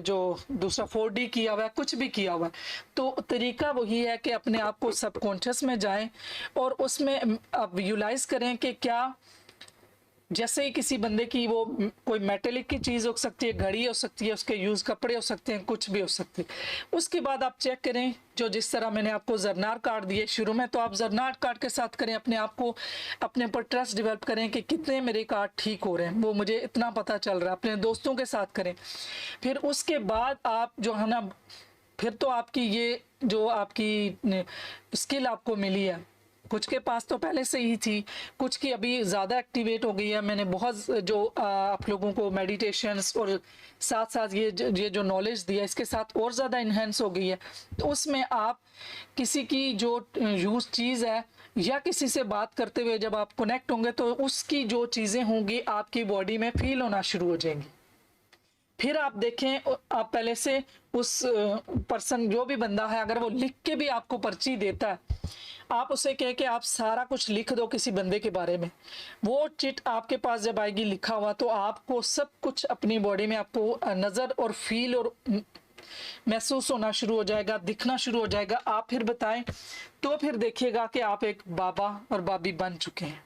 जो दूसरा 4D किया हुआ है, कुछ भी किया हुआ है, तो तरीका वही है कि अपने आप को सबकॉन्शियस में जाएं और उसमें आप विजुलाइज करें कि क्या जैसे ही किसी बंदे की वो कोई मेटेलिक की चीज़ हो सकती है, घड़ी हो सकती है, उसके यूज़ कपड़े हो सकते हैं, कुछ भी हो सकते हैं। उसके बाद आप चेक करें, जो जिस तरह मैंने आपको जरनार कार्ड दिए शुरू में, तो आप जरनार कार्ड के साथ करें, अपने आप को अपने ऊपर ट्रस्ट डेवलप करें कि कितने मेरे कार्ड ठीक हो रहे हैं, वो मुझे इतना पता चल रहा है। अपने दोस्तों के साथ करें। फिर उसके बाद आप जो है ना, फिर तो आपकी ये जो आपकी स्किल आपको मिली है, कुछ के पास तो पहले से ही थी, कुछ की अभी ज़्यादा एक्टिवेट हो गई है। मैंने बहुत जो आप लोगों को मेडिटेशंस और साथ साथ ये जो नॉलेज दिया, इसके साथ और ज़्यादा इन्हेंस हो गई है। तो उसमें आप किसी की जो यूज चीज़ है या किसी से बात करते हुए जब आप कनेक्ट होंगे, तो उसकी जो चीज़ें होंगी आपकी बॉडी में फील होना शुरू हो जाएंगी। फिर आप देखें, आप पहले से उस पर्सन, जो भी बंदा है, अगर वो लिख के भी आपको पर्ची देता है, आप उसे कह के आप सारा कुछ लिख दो किसी बंदे के बारे में, वो चिट आपके पास जब आएगी लिखा हुआ, तो आपको सब कुछ अपनी बॉडी में आपको नज़र और फील और महसूस होना शुरू हो जाएगा, दिखना शुरू हो जाएगा। आप फिर बताएं, तो फिर देखिएगा कि आप एक बाबा और बाबी बन चुके हैं,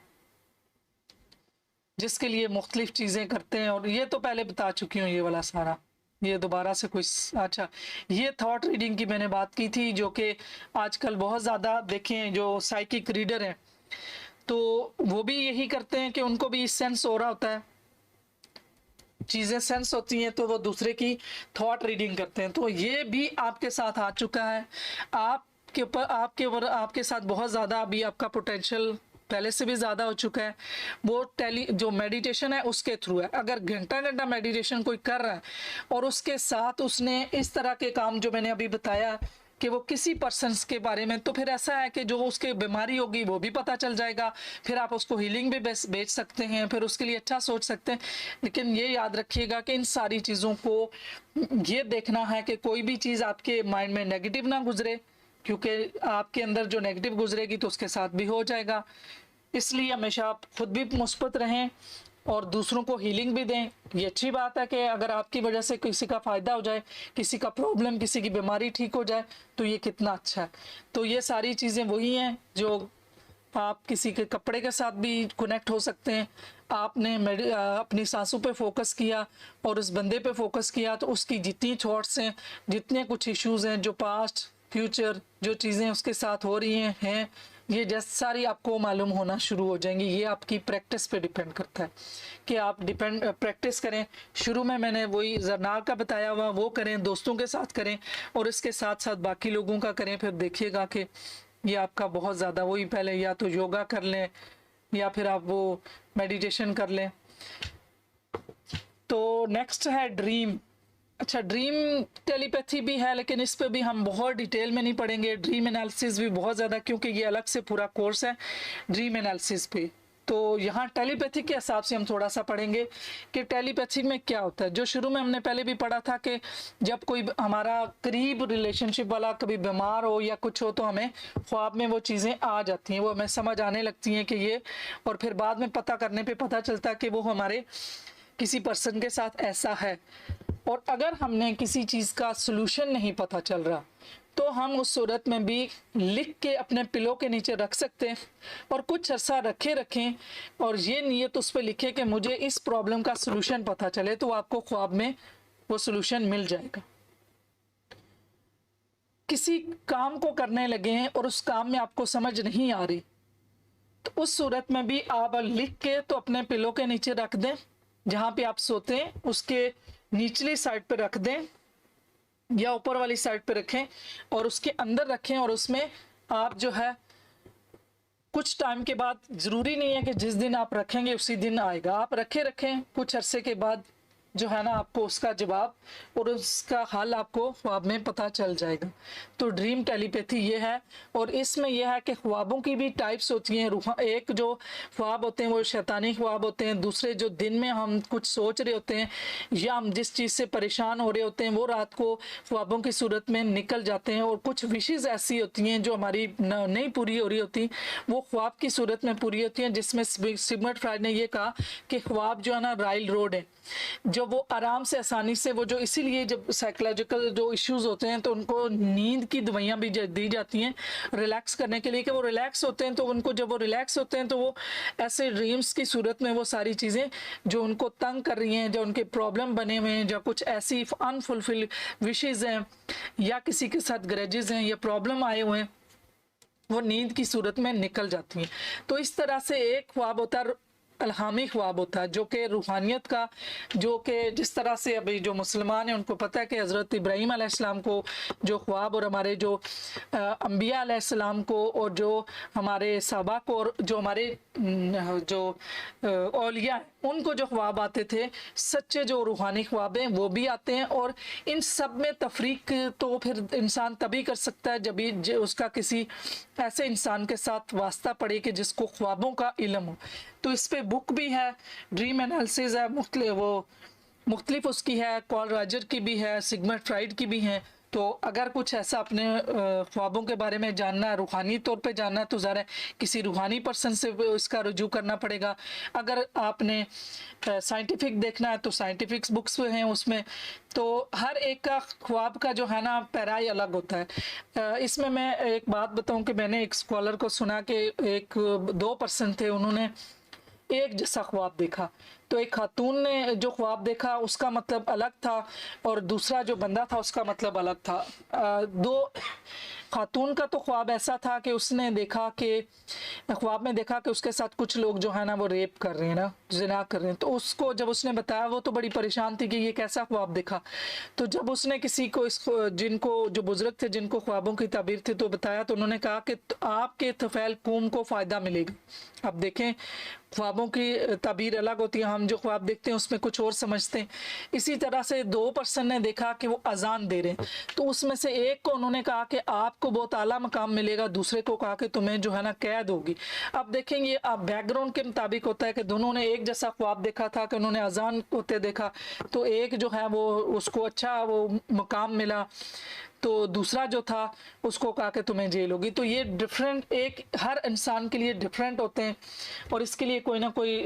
जिसके लिए मुख्तलिफ चीज़ें करते हैं। और ये तो पहले बता चुकी हूँ, ये वाला सारा, ये दोबारा से कोई अच्छा, ये थॉट रीडिंग की मैंने बात की थी, जो कि आजकल बहुत ज़्यादा देखें जो साइकिक रीडर हैं, तो वो भी यही करते हैं कि उनको भी सेंस हो रहा होता है, चीज़ें सेंस होती हैं, तो वो दूसरे की थॉट रीडिंग करते हैं। तो ये भी आपके साथ आ चुका है। आपके ऊपर आपके साथ बहुत ज़्यादा अभी आपका पोटेंशियल पहले से भी ज़्यादा हो चुका है। वो जो मेडिटेशन है उसके थ्रू है। अगर घंटा घंटा मेडिटेशन कोई कर रहा है और उसके साथ उसने इस तरह के काम जो मैंने अभी बताया कि वो किसी पर्सन के बारे में, तो फिर ऐसा है कि जो उसके बीमारी होगी वो भी पता चल जाएगा, फिर आप उसको हीलिंग भी बेच सकते हैं, फिर उसके लिए अच्छा सोच सकते हैं। लेकिन ये याद रखिएगा कि इन सारी चीज़ों को ये देखना है कि कोई भी चीज़ आपके माइंड में नेगेटिव ना गुजरे, क्योंकि आपके अंदर जो नेगेटिव गुजरेगी तो उसके साथ भी हो जाएगा। इसलिए हमेशा आप खुद भी मुस्बत रहें और दूसरों को हीलिंग भी दें। ये अच्छी बात है कि अगर आपकी वजह से किसी का फ़ायदा हो जाए, किसी का प्रॉब्लम, किसी की बीमारी ठीक हो जाए, तो ये कितना अच्छा है। तो ये सारी चीज़ें वही हैं जो आप किसी के कपड़े के साथ भी कनेक्ट हो सकते हैं। आपने अपनी सांसों पे फोकस किया और उस बंदे पे फोकस किया, तो उसकी जितनी थॉट्स हैं, जितने कुछ इश्यूज़ हैं, जो पास्ट फ्यूचर जो चीज़ें उसके साथ हो रही हैं, ये जैसे सारी आपको मालूम होना शुरू हो जाएंगी। ये आपकी प्रैक्टिस पे डिपेंड करता है कि आप प्रैक्टिस करें। शुरू में मैंने वही जरनार का बताया हुआ, वो करें, दोस्तों के साथ करें और इसके साथ साथ बाकी लोगों का करें। फिर देखिएगा कि ये आपका बहुत ज़्यादा, वही पहले या तो योगा कर लें या फिर आप वो मेडिटेशन कर लें। तो नेक्स्ट है ड्रीम। अच्छा, ड्रीम टेलीपैथी भी है, लेकिन इस पे भी हम बहुत डिटेल में नहीं पढ़ेंगे। ड्रीम एनालिसिस भी बहुत ज़्यादा, क्योंकि ये अलग से पूरा कोर्स है ड्रीम एनालिसिस पे। तो यहाँ टेलीपैथी के हिसाब से हम थोड़ा सा पढ़ेंगे कि टेलीपैथी में क्या होता है। जो शुरू में हमने पहले भी पढ़ा था कि जब कोई हमारा करीब रिलेशनशिप वाला कभी बीमार हो या कुछ हो, तो हमें ख्वाब में वो चीज़ें आ जाती हैं, वो हमें समझ आने लगती हैं कि ये, और फिर बाद में पता करने पे पता चलता है कि वो हमारे किसी पर्सन के साथ ऐसा है। और अगर हमने किसी चीज़ का सोल्यूशन नहीं पता चल रहा, तो हम उस सूरत में भी लिख के अपने पिलो के नीचे रख सकते हैं और कुछ अर्सा रखें और ये नियत उस पर लिखे कि मुझे इस प्रॉब्लम का सोल्यूशन पता चले, तो आपको ख्वाब में वो सोल्यूशन मिल जाएगा। किसी काम को करने लगे हैं और उस काम में आपको समझ नहीं आ रही, तो उस सूरत में भी आप लिख के तो अपने पिलो के नीचे रख दें, जहाँ पे आप सोते हैं उसके निचली साइड पे रख दें या ऊपर वाली साइड पे रखें और उसके अंदर रखें। और उसमें आप जो है कुछ टाइम के बाद, ज़रूरी नहीं है कि जिस दिन आप रखेंगे उसी दिन आएगा, आप रखें कुछ अरसे के बाद जो है ना, आपको उसका जवाब और उसका हल आपको ख्वाब में पता चल जाएगा। तो ड्रीम टेलीपैथी ये है। और इसमें यह है कि ख्वाबों की भी टाइप्स होती हैं। एक जो ख्वाब होते हैं वो शैतानी ख्वाब होते हैं, दूसरे जो दिन में हम कुछ सोच रहे होते हैं या हम जिस चीज़ से परेशान हो रहे होते हैं, वो रात को ख्वाबों की सूरत में निकल जाते हैं। और कुछ विशेज़ ऐसी होती हैं जो हमारी नहीं पूरी हो रही होती, वो ख्वाब की सूरत में पूरी होती हैं। जिसमें सिगमंड फ्रायड ने ये कहा कि ख्वाब जो है ना राइल रोड है, जो वो आराम से आसानी से वो जो, इसीलिए जब साइकोलॉजिकल जो इश्यूज होते हैं तो उनको नींद की दवाइयाँ भी दी जाती हैं रिलैक्स करने के लिए, कि वो रिलैक्स होते हैं तो उनको, जब वो रिलैक्स होते हैं तो वो ऐसे ड्रीम्स की सूरत में वो सारी चीज़ें जो उनको तंग कर रही हैं, जो उनके प्रॉब्लम बने हुए हैं, जो कुछ ऐसी अनफुलफिल विशेज़ हैं या किसी के साथ ग्रजेस हैं या प्रॉब्लम आए हुए हैं, वो नींद की सूरत में निकल जाती हैं। तो इस तरह से एक ख्वाब होता है अल्हामी ख्वाब होता है, जो कि रूहानियत का, जो कि जिस तरह से अभी जो मुसलमान हैं उनको पता है कि हज़रत इब्राहीम अलैहिस्सलाम को जो ख्वाब, और हमारे जो अम्बिया अलैहिस्सलाम को, और जो हमारे सहाबा को, और जो हमारे जो औलिया हैं उनको जो ख्वाब आते थे, सच्चे जो रूहानी ख्वाब हैं वो भी आते हैं। और इन सब में तफरीक तो फिर इंसान तभी कर सकता है जब उसका किसी ऐसे इंसान के साथ वास्ता पड़े कि जिसको ख्वाबों का इल्म हो। तो इस पे बुक भी है, ड्रीम एनालिसिस है, मुख्तलिफ उसकी है, कॉल रॉजर की भी है, सिगमंड फ्राइड की भी है। तो अगर कुछ ऐसा अपने ख्वाबों के बारे में जानना है, रूहानी तौर पे जानना है, तो ज़रा किसी रूहानी पर्सन से इसका रुजू करना पड़ेगा। अगर आपने साइंटिफिक देखना है तो साइंटिफिक बुक्स हैं उसमें। तो हर एक का ख्वाब का जो है ना पैराई अलग होता है। इसमें मैं एक बात बताऊं कि मैंने एक स्कॉलर को सुना कि दो पर्सन थे, उन्होंने एक जैसा ख्वाब देखा। तो एक खातून ने जो ख्वाब देखा उसका मतलब अलग था, और दूसरा जो बंदा था उसका मतलब अलग था। दो खातून का तो ख्वाब ऐसा था कि उसने देखा कि ख्वाब में देखा कि उसके साथ कुछ लोग जो है ना वो रेप कर रहे हैं ना, जिना कर रहे हैं। तो उसको जब उसने बताया, वो तो बड़ी परेशान थी कि ये कैसा ख्वाब देखा। तो जब उसने किसी को इसको, जिनको जो बुजुर्ग थे जिनको ख्वाबों की ताबीर थी, तो बताया, तो उन्होंने कहा कि आपके तफैल कूम को फ़ायदा मिलेगा। अब देखें, ख्वाबों की ताबीर अलग होती है, हम जो ख्वाब देखते हैं उसमें कुछ और समझते हैं। इसी तरह से दो पर्सन ने देखा कि वो अजान दे रहे हैं, तो उसमें से एक को उन्होंने कहा कि आपको बहुत आला मकाम मिलेगा, दूसरे को कहा कि तुम्हें जो है ना कैद होगी। अब देखेंगे, अब बैकग्राउंड के मुताबिक होता है कि दोनों ने एक जैसा ख्वाब देखा था कि उन्होंने अजान होते देखा, तो एक जो है वो उसको अच्छा वो मकाम मिला, तो दूसरा जो था उसको कहा कि तुम्हें जेल होगी। तो ये डिफरेंट, एक हर इंसान के लिए डिफरेंट होते हैं, और इसके लिए कोई ना कोई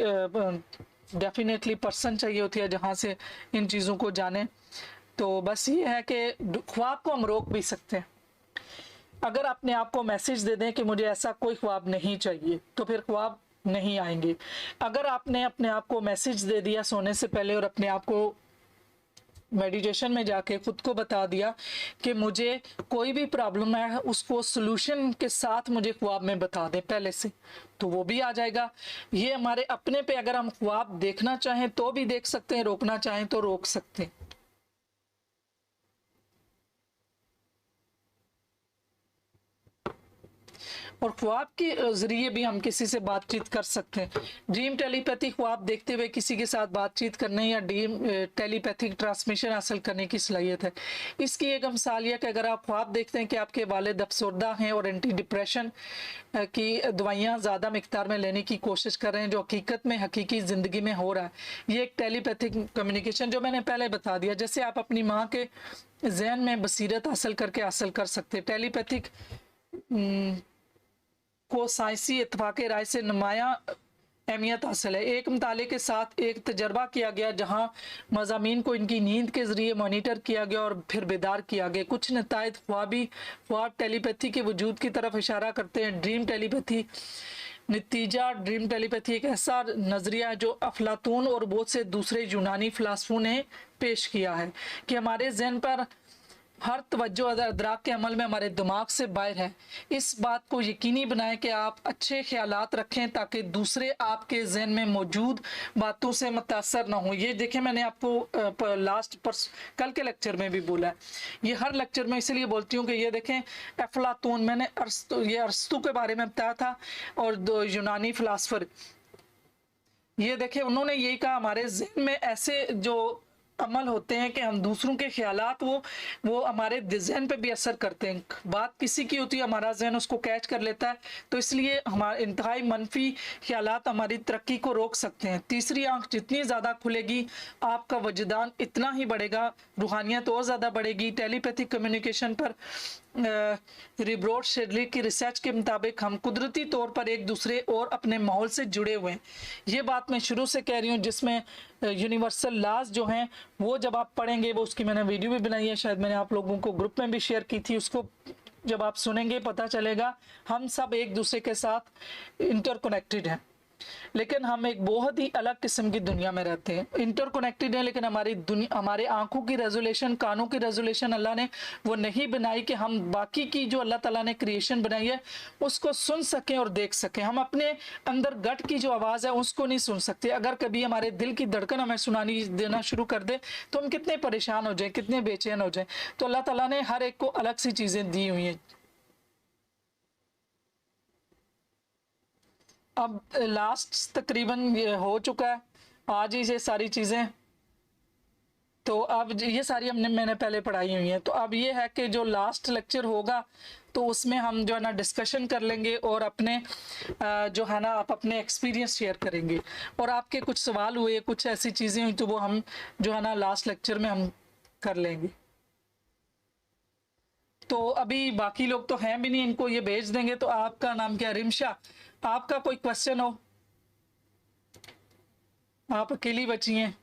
डेफिनेटली पर्सन चाहिए होती है जहाँ से इन चीज़ों को जाने। तो बस ये है कि ख्वाब को हम रोक भी सकते हैं। अगर अपने आप को मैसेज दे दें कि मुझे ऐसा कोई ख्वाब नहीं चाहिए, तो फिर ख्वाब नहीं आएंगे। अगर आपने अपने आप को मैसेज दे दिया सोने से पहले, और अपने आप को मेडिटेशन में जाके खुद को बता दिया कि मुझे कोई भी प्रॉब्लम है उसको सॉल्यूशन के साथ मुझे ख्वाब में बता दें पहले से, तो वो भी आ जाएगा। ये हमारे अपने पे, अगर हम ख्वाब देखना चाहें तो भी देख सकते हैं, रोकना चाहें तो रोक सकते हैं। और ख्वाब के ज़रिए भी हम किसी से बातचीत कर सकते हैं। ड्रीम टेलीपैथी, ख्वाब देखते हुए किसी के साथ बातचीत करने या ड्रीम टेलीपैथिक ट्रांसमिशन हासिल करने की सलाहियत है। इसकी एक मिसाल यह कि अगर आप ख्वाब देखते हैं कि आपके वालिद अफसरदा हैं और एंटी डिप्रेशन की दवाइयाँ ज़्यादा मिकदार में लेने की कोशिश कर रहे हैं, जो हकीकत में हकीकी ज़िंदगी में हो रहा है, ये एक टेलीपैथिक कम्युनिकेशन जो मैंने पहले बता दिया। जैसे आप अपनी माँ के जहन में बसीरत हासिल करके हासिल कर सकते हैं। टेलीपैथिक को साइंसी इत्तफाक़ राय से नुमाया अहमियत हासिल है। एक मुताले के साथ एक तजर्बा किया गया जहां मज़ामीन को इनकी नींद के ज़रिए मॉनिटर किया गया और फिर बेदार किया गया। कुछ नतायज ख्वाब टेलीपैथी के वजूद की तरफ इशारा करते हैं। ड्रीम टेलीपैथी नतीजा, ड्रीम टेलीपैथी एक ऐसा नज़रिया है जो अफलातून और बहुत से दूसरे यूनानी फ़िलासफ़ों ने पेश किया है कि हमारे जहन पर हर तवज्जो अदराक के अमल में हमारे दिमाग से बाहर है। इस बात को यकीनी बनाएं कि आप अच्छे ख्यालात रखें ताकि दूसरे आपके जहन में मौजूद बातों से मुतासर ना हो। ये देखें, मैंने आपको कल के लेक्चर में भी बोला है, ये हर लेक्चर में इसलिए बोलती हूँ कि ये देखें, अफलातून, मैंने अरस्तु के बारे में बताया था, और दो यूनानी फिलासफर, ये देखें उन्होंने यही कहा, हमारे जहन में ऐसे जो अमल होते हैं कि हम दूसरों के ख्यालात वो हमारे जहन पे भी असर करते हैं। बात किसी की होती है, हमारा जहन उसको कैच कर लेता है, तो इसलिए हमारे इंतहाई मनफी ख्यालात हमारी तरक्की को रोक सकते हैं। तीसरी आंख जितनी ज़्यादा खुलेगी, आपका वजदान इतना ही बढ़ेगा, रूहानियत और ज़्यादा बढ़ेगी। टेलीपैथिक कम्युनिकेशन पर रिब्रोड शेडली की रिसर्च के मुताबिक हम कुदरती तौर पर एक दूसरे और अपने माहौल से जुड़े हुए हैं। ये बात मैं शुरू से कह रही हूँ, जिसमें यूनिवर्सल लॉज जो हैं वो जब आप पढ़ेंगे, वो उसकी मैंने वीडियो भी बनाई है, शायद मैंने आप लोगों को ग्रुप में भी शेयर की थी, उसको जब आप सुनेंगे पता चलेगा हम सब एक दूसरे के साथ इंटरकनेक्टेड हैं, लेकिन हम एक बहुत ही अलग किस्म की दुनिया में रहते हैं। इंटरकनेक्टेड है, लेकिन हमारी दुनिया, हमारे आंखों की रेजोल्यूशन, कानों की रेजोल्यूशन अल्लाह ने वो नहीं बनाई कि हम बाकी की जो अल्लाह ताला ने क्रिएशन बनाई है उसको सुन सकें और देख सकें। हम अपने अंदर गट की जो आवाज़ है उसको नहीं सुन सकते। अगर कभी हमारे दिल की धड़कन हमें सुनानी देना शुरू कर दे तो हम कितने परेशान हो जाए, कितने बेचैन हो जाए। तो अल्लाह ताला ने हर एक को अलग सी चीज़ें दी हुई हैं। अब लास्ट तकरीबन ये हो चुका है आज ही, ये सारी चीज़ें, तो अब ये सारी मैंने पहले पढ़ाई हुई हैं। तो अब ये है कि जो लास्ट लेक्चर होगा तो उसमें हम जो है ना डिस्कशन कर लेंगे और अपने जो है ना आप अपने एक्सपीरियंस शेयर करेंगे, और आपके कुछ सवाल हुए, कुछ ऐसी चीज़ें हुई तो वो हम जो है ना लास्ट लेक्चर में हम कर लेंगे। तो अभी बाकी लोग तो हैं भी नहीं, इनको ये भेज देंगे। तो आपका नाम क्या है? रिमशा, आपका कोई क्वेश्चन हो? आप अकेली बची हैं?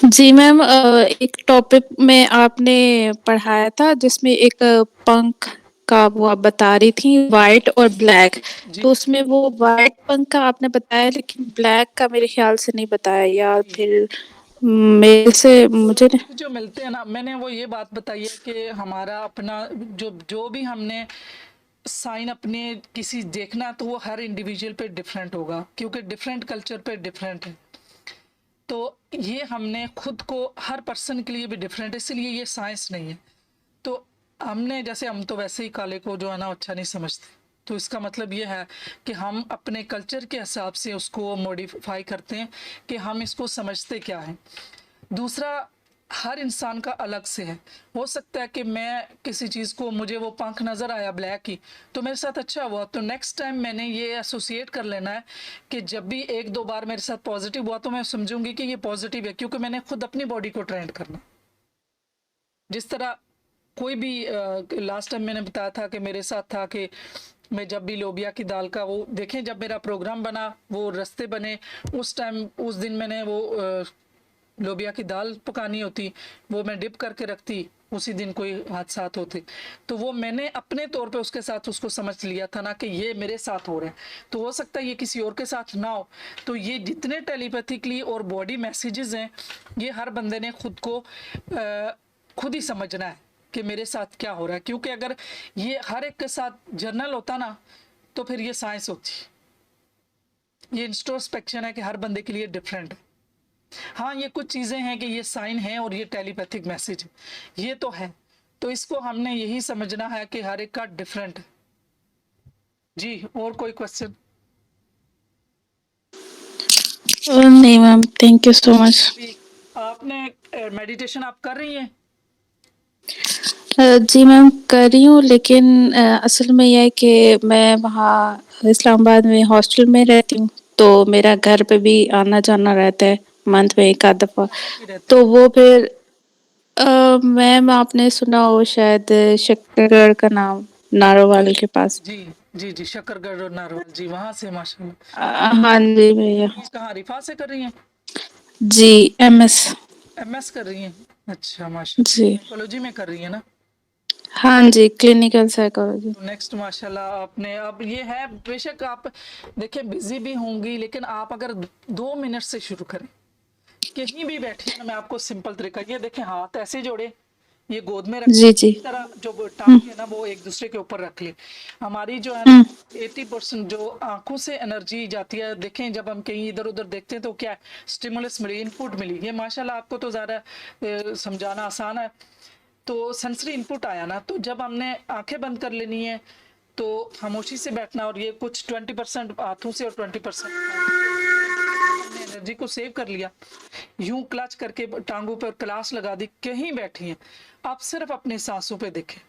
जी मैम, एक टॉपिक में आपने पढ़ाया था जिसमें एक पंख का वो आप बता रही थी, वाइट और ब्लैक। जी तो उसमें वो वाइट पंख का आपने बताया, लेकिन ब्लैक का मेरे ख्याल से नहीं बताया, या फिर मेरे से मुझे जो मिलते हैं ना, मैंने वो ये बात बताई है कि हमारा अपना जो जो भी हमने साइन अपने किसी देखना, तो वो हर इंडिविजुअल पे डिफरेंट होगा, क्योंकि डिफरेंट कल्चर पे डिफरेंट है। तो ये हमने खुद को, हर पर्सन के लिए भी डिफरेंट है, इसलिए ये साइंस नहीं है। तो हमने, जैसे हम तो वैसे ही काले को जो है ना अच्छा नहीं समझते, तो इसका मतलब ये है कि हम अपने कल्चर के हिसाब से उसको मॉडिफाई करते हैं कि हम इसको समझते क्या है। दूसरा, हर इंसान का अलग से है। हो सकता है कि मैं किसी चीज़ को, मुझे वो पंख नज़र आया ब्लैक ही, तो मेरे साथ अच्छा हुआ, तो नेक्स्ट टाइम मैंने ये एसोसिएट कर लेना है कि जब भी एक दो बार मेरे साथ पॉजिटिव हुआ तो मैं समझूंगी कि ये पॉजिटिव है, क्योंकि मैंने खुद अपनी बॉडी को ट्रेंड करना। जिस तरह कोई भी लास्ट टाइम मैंने बताया था कि मेरे साथ था कि मैं जब भी लोबिया की दाल का वो देखें, जब मेरा प्रोग्राम बना, वो रास्ते बने, उस टाइम उस दिन मैंने वो लोबिया की दाल पकानी होती, वो मैं डिप करके रखती, उसी दिन कोई हादसात होते, तो वो मैंने अपने तौर पे उसके साथ उसको समझ लिया था ना कि ये मेरे साथ हो रहा है। तो हो सकता है ये किसी और के साथ ना हो। तो ये जितने टेलीपैथिकली और बॉडी मैसेजेस हैं, ये हर बंदे ने खुद को खुद ही समझना है कि मेरे साथ क्या हो रहा है। क्योंकि अगर ये हर एक के साथ जर्नल होता ना, तो फिर ये साइंस होती। ये इंट्रोस्पेक्शन है कि हर बंदे के लिए डिफरेंट है। हाँ, ये कुछ चीज़ें हैं कि ये साइन है और ये टेलीपैथिक मैसेज है, ये तो है। तो इसको हमने यही समझना है कि हर एक का डिफरेंट है। जी, और कोई क्वेश्चन? नहीं ma'am, thank you so much. अभी आपने मेडिटेशन आप कर रही हैं? जी मैम, कर रही हूँ, लेकिन असल में यह है कि मैं वहाँ इस्लामाबाद में हॉस्टल में रहती हूँ, तो मेरा घर पे भी आना जाना रहता है मंथ में एक आध दफ़ा। कहाँ पे रहते तो हैं? वो फिर मैम, आपने सुना हो शायद शक्करगढ़ का नाम, नारोवाल के पास। जी जी जी, शक्करगढ़ और नारवल, जी वहाँ से माशाल्लाह। हाँ जी भैया। ये कहाँ, रिफा से कर रही हैं? जी, एमएस। एमएस कर रही हैं? अच्छा माशाल्लाह, जी साइकोलॉजी में कर रही है ना? हाँ जी, क्लिनिकल साइकोलॉजी। तो नेक्स्ट माशाल्लाह आपने, अब ये है, बेशक आप देखिए बिजी भी होंगी, लेकिन आप अगर 2 मिनट से शुरू करें, कहीं भी बैठी है ना, मैं आपको सिंपल तरीका, ये देखें, हाथ ऐसे जोड़े, ये गोद में रख, जी जी। इस तरह जो हम्म, टांग है ना वो एक दूसरे के ऊपर रख ले। हमारी जो है ना हम्म, 80% जो आंखों से एनर्जी जाती है, देखें जब हम कहीं इधर उधर देखते हैं तो क्या स्टिमुलस मिली, इनपुट मिली, ये माशाल्लाह आपको तो ज़्यादा समझाना आसान है। तो सेंसरी इनपुट आया ना, तो जब हमने आंखें बंद कर लेनी है, तो खामोशी से बैठना, और ये कुछ 20% हाथों से और 20% हमने एनर्जी को सेव कर लिया। यूं क्लच करके टांगों पर क्लास लगा दी, कहीं बैठी हैं, आप सिर्फ अपनी सांसों पे देखें,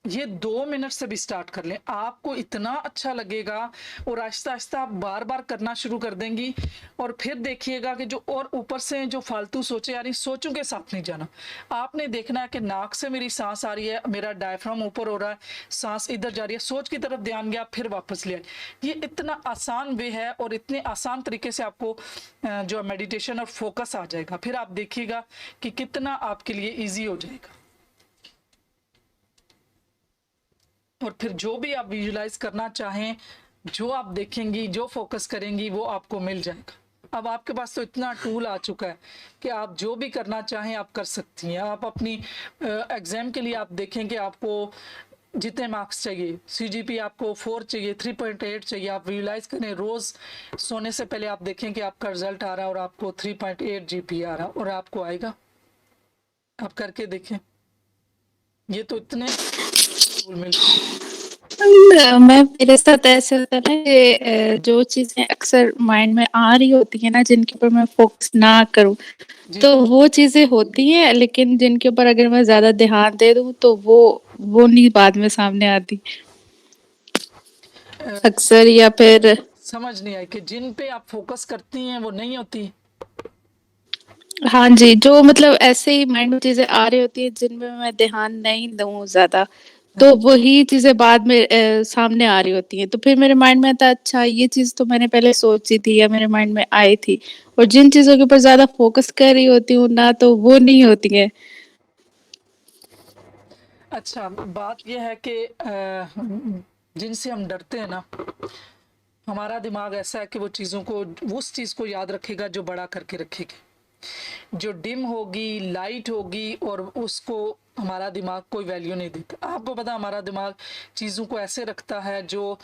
ये 2 मिनट से भी स्टार्ट कर लें, आपको इतना अच्छा लगेगा और आहिस्ता-आहिस्ता आप बार-बार करना शुरू कर देंगी और फिर देखिएगा कि जो और ऊपर से जो फालतू सोचें आ रही, सोचों के साथ नहीं जाना। आपने देखना है कि नाक से मेरी साँस आ रही है, मेरा डायफ्राम ऊपर हो रहा है, साँस इधर जा रही है, सोच की तरफ ध्यान गया, फिर वापस ले आए। ये इतना आसान वे है और इतने आसान तरीके से आपको जो मेडिटेशन और फ़ोकस आ जाएगा। फिर आप देखिएगा कि कितना आपके लिए ईज़ी हो जाएगा। और फिर जो भी आप विजुलाइज करना चाहें, जो आप देखेंगी, जो फोकस करेंगी, वो आपको मिल जाएगा। अब आपके पास तो इतना टूल आ चुका है कि आप जो भी करना चाहें आप कर सकती हैं। आप अपनी एग्जाम के लिए आप देखें कि आपको जितने मार्क्स चाहिए, सीजीपी आपको 4 चाहिए, 3.8 चाहिए, आप विजुलाइज करें। रोज सोने से पहले आप देखें कि आपका रिजल्ट आ रहा है और आपको 3.8 जीपी आ रहा है और आपको आएगा। आप करके देखें, ये तो इतने टूल मिल मैं मेरे साथ ऐसा होता है ना कि जो चीजें अक्सर माइंड में आ रही होती है ना, जिनके ऊपर मैं फोकस ना करूं, जी। तो वो चीजें होती हैं, लेकिन जिनके ऊपर अगर मैं ज्यादा ध्यान दे दूं तो वो नहीं बाद में सामने आती अ, अक्सर। या फिर समझ नहीं आई कि जिन पे आप फोकस करती हैं वो नहीं होती। हाँ जी, जो मतलब ऐसे ही माइंड में चीजें आ रही होती है जिनमें मैं ध्यान नहीं दूं ज्यादा, तो वही चीजें बाद में सामने आ रही होती हैं। तो फिर मेरे माइंड में आता, अच्छा ये चीज तो मैंने पहले सोची थी या मेरे माइंड में आई थी। और जिन चीजों के ऊपर ज्यादा फोकस कर रही होती हूँ ना, तो वो नहीं होती है। अच्छा, बात यह है कि जिनसे हम डरते हैं ना, हमारा दिमाग ऐसा है कि वो चीज़ों को, उस चीज़ को याद रखेगा जो बड़ा करके रखेगी। जो डिम होगी, लाइट होगी, और उसको हमारा दिमाग कोई वैल्यू नहीं देता। आपको पता है हमारा दिमाग चीज़ों को ऐसे रखता है जो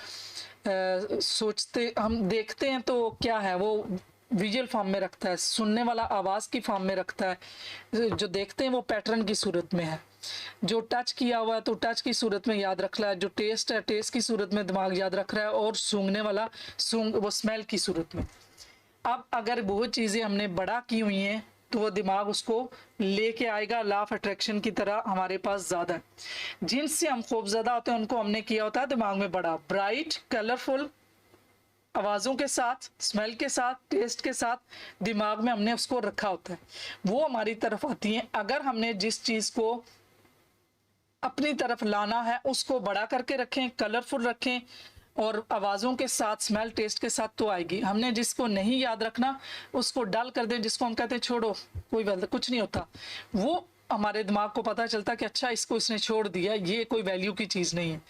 सोचते हम देखते हैं तो क्या है वो विजुअल फॉर्म में रखता है, सुनने वाला आवाज़ की फॉर्म में रखता है, जो देखते हैं वो पैटर्न की सूरत में है, जो टच किया हुआ है तो टच की सूरत में याद रख रहा है, जो टेस्ट है टेस्ट की सूरत में दिमाग याद रख रहा है, और सूंघने वाला सूंघ वो स्मेल की सूरत में। अब अगर वो चीज़ें हमने बड़ा की हुई हैं तो वो दिमाग उसको लेके आएगा, लॉ ऑफ अट्रैक्शन की तरह हमारे पास ज़्यादा है। जिनसे हम खौफजदा होते हैं उनको हमने किया होता है दिमाग में बड़ा, ब्राइट, कलरफुल, आवाज़ों के साथ, स्मेल के साथ, टेस्ट के साथ दिमाग में हमने उसको रखा होता है। वो हमारी तरफ आती हैं। अगर हमने जिस चीज़ को अपनी तरफ लाना है उसको बड़ा करके रखें, कलरफुल रखें और आवाज़ों के साथ, स्मेल, टेस्ट के साथ, तो आएगी। हमने जिसको नहीं याद रखना उसको डल कर दें, जिसको हम कहते हैं छोड़ो, कोई कुछ नहीं होता, वो हमारे दिमाग को पता चलता कि अच्छा इसको इसने छोड़ दिया, ये कोई वैल्यू की चीज़ नहीं है।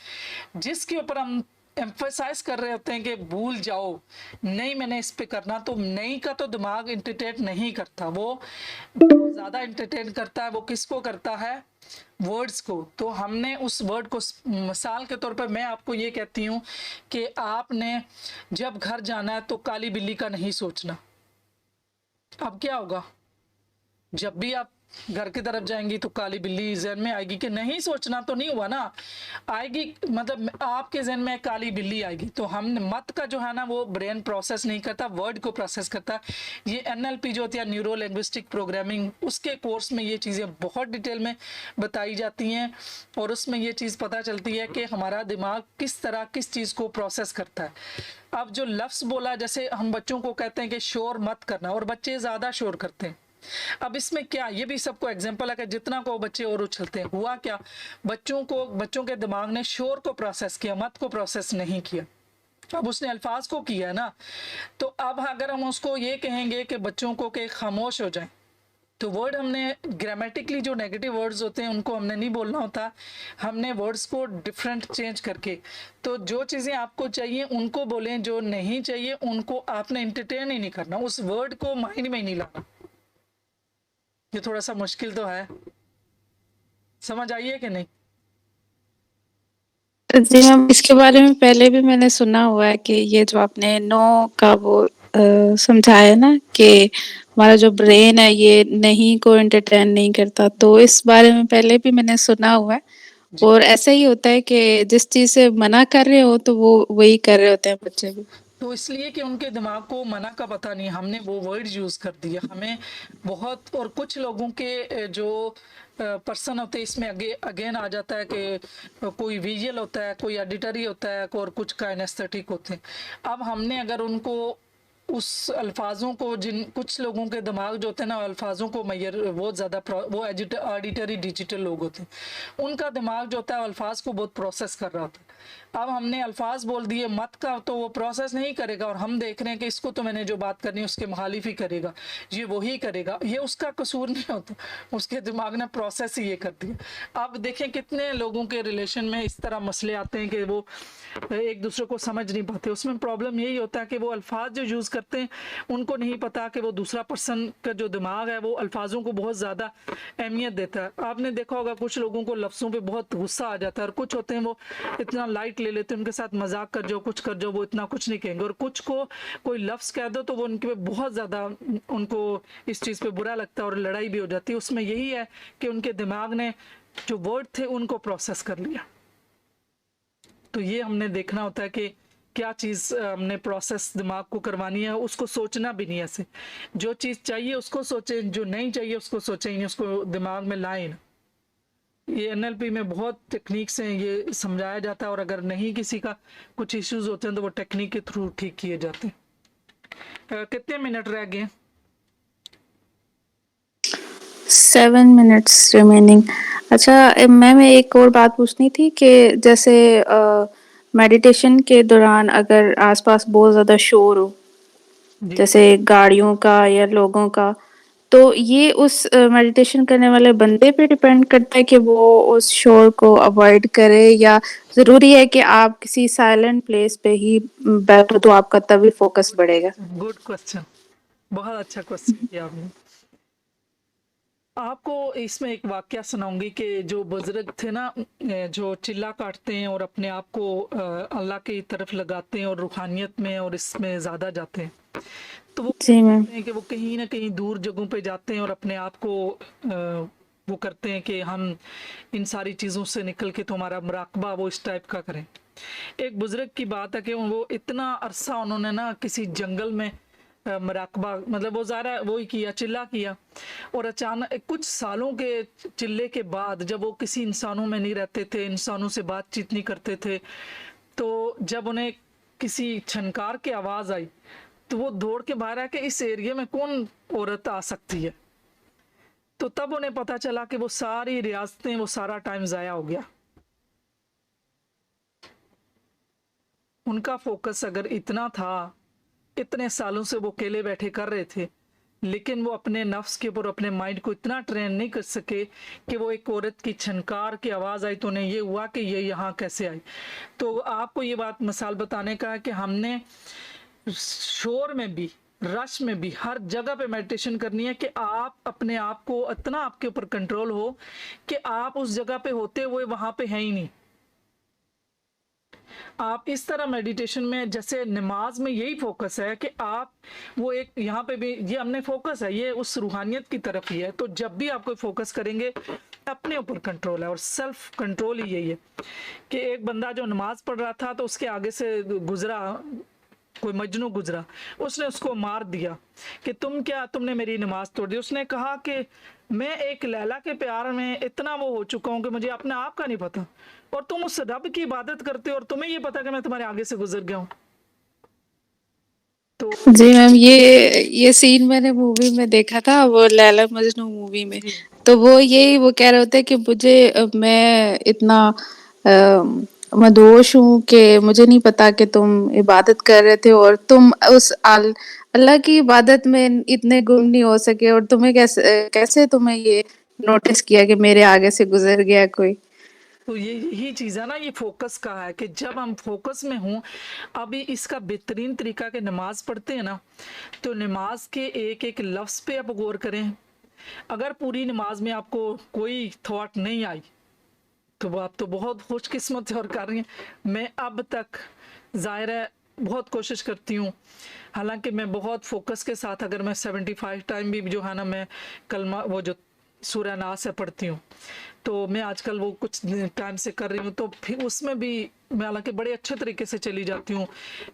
जिसके ऊपर हम एम्फेसाइज कर रहे होते हैं कि भूल जाओ, नहीं मैंने इस पे करना, तो नहीं का तो दिमाग इंटरटेन नहीं करता। वो ज़्यादा इंटरटेन करता है, वो किसको करता है, वर्ड्स को। तो हमने उस वर्ड को, मिसाल के तौर पर मैं आपको ये कहती हूँ कि आपने जब घर जाना है तो काली बिल्ली का नहीं सोचना। अब क्या होगा, जब भी आप घर की तरफ जाएंगी तो काली बिल्ली जहन में आएगी कि नहीं, सोचना तो नहीं हुआ ना, आएगी, मतलब आपके जहन में काली बिल्ली आएगी। तो हम मत का जो है ना वो ब्रेन प्रोसेस नहीं करता, वर्ड को प्रोसेस करता है। ये एनएलपी जो होती है, न्यूरो लिंग्विस्टिक प्रोग्रामिंग, उसके कोर्स में ये चीज़ें बहुत डिटेल में बताई जाती हैं और उसमें ये चीज़ पता चलती है कि हमारा दिमाग किस तरह किस चीज़ को प्रोसेस करता है। अब जो लफ्ज़ बोला, जैसे हम बच्चों को कहते हैं कि शोर मत करना, और बच्चे ज़्यादा शोर करते हैं। अब इसमें क्या, ये भी सबको एग्जांपल है कि जितना को बच्चे और उछलते हैं, हुआ क्या, बच्चों के दिमाग ने शोर को प्रोसेस किया, मत को प्रोसेस नहीं किया। अब उसने अल्फाज को किया है ना। तो अब अगर हम उसको ये कहेंगे कि बच्चों को कि खामोश हो जाएं, तो वर्ड हमने ग्रामेटिकली जो नेगेटिव वर्ड्स होते हैं उनको हमने नहीं बोलना होता, हमने वर्ड्स को डिफरेंट चेंज करके, तो जो चीज़ें आपको चाहिए उनको बोलें, जो नहीं चाहिए उनको आपने इंटरटेन ही नहीं करना, उस वर्ड को माइंड में ही नहीं लाना। ये थोड़ा सा मुश्किल तो है, समझ आई है कि नहीं? जी मैम, इसके बारे में पहले भी मैंने सुना हुआ है कि ये जो आपने नो का वो समझाया ना कि हमारा जो ब्रेन है ये नहीं को एंटरटेन नहीं करता, तो इस बारे में पहले भी मैंने सुना हुआ है। जी। और ऐसा ही होता है कि जिस चीज से मना कर रहे हो तो वो वही कर रहे होते हैं बच्चे भी। तो इसलिए कि उनके दिमाग को मना का पता नहीं, हमने वो वर्ड यूज़ कर दिया हमें बहुत। और कुछ लोगों के जो पर्सन होते हैं इसमें अगेन आ जाता है कि कोई विजुअल होता है, कोई एडिटरी होता है, और कुछ का एनेस्थेटिक होते हैं। अब हमने अगर उनको उस अल्फाजों को, जिन कुछ लोगों के दिमाग जो होते हैं ना अल्फाजों को मैयर बहुत ज़्यादा, वो ऑडिटरी डिजिटल लोग होते हैं, उनका दिमाग जो होता है अल्फाज को बहुत प्रोसेस कर रहा होता है। अब हमने अल्फाज बोल दिए मत का, तो वो प्रोसेस नहीं करेगा, और हम देख रहे हैं कि इसको तो मैंने जो बात करनी है उसके मुखालिफ ही करेगा, ये वही करेगा। ये उसका कसूर नहीं होता, उसके दिमाग ने प्रोसेस ही ये कर दिया। अब देखें कितने लोगों के रिलेशन में इस तरह मसले आते हैं कि वो एक दूसरे को समझ नहीं पाते। उसमें प्रॉब्लम यही होता है कि वो अल्फाज जो यूज़ करते हैं उनको नहीं पता कि वो दूसरा पर्सन का जो दिमाग है वो अल्फाजों को बहुत ज़्यादा अहमियत देता है। आपने देखा होगा कुछ लोगों को लफ्ज़ों पे बहुत गुस्सा आ जाता है, और कुछ होते हैं वो इतना लाइट ले लेते हैं, उनके साथ मजाक कर जाओ, कुछ कर जाओ, वो इतना कुछ नहीं कहेंगे। और कुछ को कोई लफ्ज़ कह दो तो वो उनके पे बहुत ज़्यादा, उनको इस चीज़ पे बुरा लगता है और लड़ाई भी हो जाती है। उसमें यही है कि उनके दिमाग ने जो वर्ड थे उनको प्रोसेस कर लिया। तो ये हमने देखना होता है कि क्या चीज़ हमने प्रोसेस दिमाग को करवानी है, उसको सोचना भी नहीं। ऐसे जो चीज़ चाहिए उसको सोचें, जो नहीं चाहिए उसको सोचें ही नहीं, उसको दिमाग में लाएं ना। ये एनएलपी में बहुत टेक्निक्स हैं, ये समझाया जाता है, और अगर नहीं किसी का कुछ इश्यूज होते हैं तो वो टेक्निक के थ्रू ठीक किए जाते हैं। कितने मिनट रह गए? 7 मिनट्स रिमेनिंग। अच्छा, मैम एक और बात पूछनी थी कि जैसे मेडिटेशन के दौरान अगर आसपास बहुत ज़्यादा शोर हो, जी जैसे गाड़ियों का या लोगों का, तो ये उस मेडिटेशन करने वाले बंदे पे डिपेंड करता है कि वो उस शोर को अवॉइड करे, या ज़रूरी है कि आप किसी साइलेंट प्लेस पे ही बैठो तो आपका तभी फोकस बढ़ेगा? गुड क्वेश्चन, बहुत अच्छा क्वेश्चन किया आपने। आपको इसमें एक वाकया सुनाऊंगी कि जो बुजुर्ग थे ना, जो चिल्ला काटते हैं और अपने आप को अल्लाह की तरफ लगाते हैं और रूहानियत में और इसमें ज़्यादा जाते हैं, तो वो क्या जी मैम। करते हैं कि वो कहीं ना कहीं दूर जगहों पे जाते हैं और अपने आप को वो करते हैं कि हम इन सारी चीज़ों से निकल के तो हमारा मुराकबा वो इस टाइप का करें। एक बुजुर्ग की बात है कि वो इतना अरसा उन्होंने ना किसी जंगल में मुराकबा, मतलब वो ज़ारा वो ही किया, चिल्ला किया, और अचानक कुछ सालों के चिल्ले के बाद जब वो किसी इंसानों में नहीं रहते थे, इंसानों से बातचीत नहीं करते थे, तो जब उन्हें किसी छनकार की आवाज़ आई तो वो दौड़ के बाहर आया कि इस एरिया में कौन औरत आ सकती है। तो तब उन्हें पता चला कि वो सारी रियासतें, वो सारा टाइम ज़ाया हो गया। उनका फोकस अगर इतना था, इतने सालों से वो अकेले बैठे कर रहे थे, लेकिन वो अपने नफ्स के ऊपर, अपने माइंड को इतना ट्रेन नहीं कर सके कि वो एक औरत की छनकार की आवाज़ आई तो उन्हें ये हुआ कि ये यहाँ कैसे आई। तो आपको ये बात मिसाल बताने का है कि हमने शोर में भी, रश में भी, हर जगह पे मेडिटेशन करनी है कि आप अपने आप को इतना आपके ऊपर कंट्रोल हो कि आप उस जगह पे होते हुए वहां पे हैं ही नहीं। आप इस तरह मेडिटेशन में, जैसे नमाज में यही फोकस है कि आप वो एक, यहाँ पे भी ये हमने फोकस है, ये उस रूहानियत की तरफ ही है। तो जब भी आप कोई फोकस करेंगे अपने ऊपर कंट्रोल है, और सेल्फ कंट्रोल ही यही है। कि एक बंदा जो नमाज पढ़ रहा था तो उसके आगे से गुजरा कोई मजनू गुजरा, उसने उसको मार दिया कि तुम क्या, तुमने मेरी नमाज तोड़ दी। उसने कहा कि मैं एक लैला के प्यार में इतना वो हो चुका हूँ कि मुझे अपने आप का नहीं पता, और तुम उस रब की इबादत करते हो और तुम्हें ये पता कि मैं तुम्हारे आगे से गुजर गया हूँ। तो जी मैम, ये सीन मैंने मूवी में देखा था, वो लैला मजनू मूवी में। जी तो वो कह रहे होते हैं कि मुझे मैं इतना मदहोश हूँ कि मुझे नहीं पता कि तुम इबादत कर रहे थे, और तुम उस अल्लाह की इबादत में इतने गुम नहीं हो सके, और तुम्हें कैसे तुम्हें ये नोटिस किया कि मेरे आगे से गुजर गया कोई। तो ये यही चीज़ है ना, ये फोकस का है कि जब हम फोकस में हों। अभी इसका बेहतरीन तरीका कि नमाज पढ़ते हैं ना, तो नमाज के एक एक लफ्ज़ पे आप गौर करें। अगर पूरी नमाज में आपको कोई थॉट नहीं आई तो वो आप तो बहुत खुशकिस्मत है और कर रही हैं। मैं अब तक ज़ाहिर है बहुत कोशिश करती हूँ, हालांकि मैं बहुत फोकस के साथ, अगर मैं 75 टाइम भी जो है ना मैं कलमा वो जो सूरह नास से पढ़ती हूँ, तो मैं आजकल वो कुछ टाइम से कर रही हूँ, तो फिर उसमें भी मैं हालांकि बड़े अच्छे तरीके से चली जाती हूँ।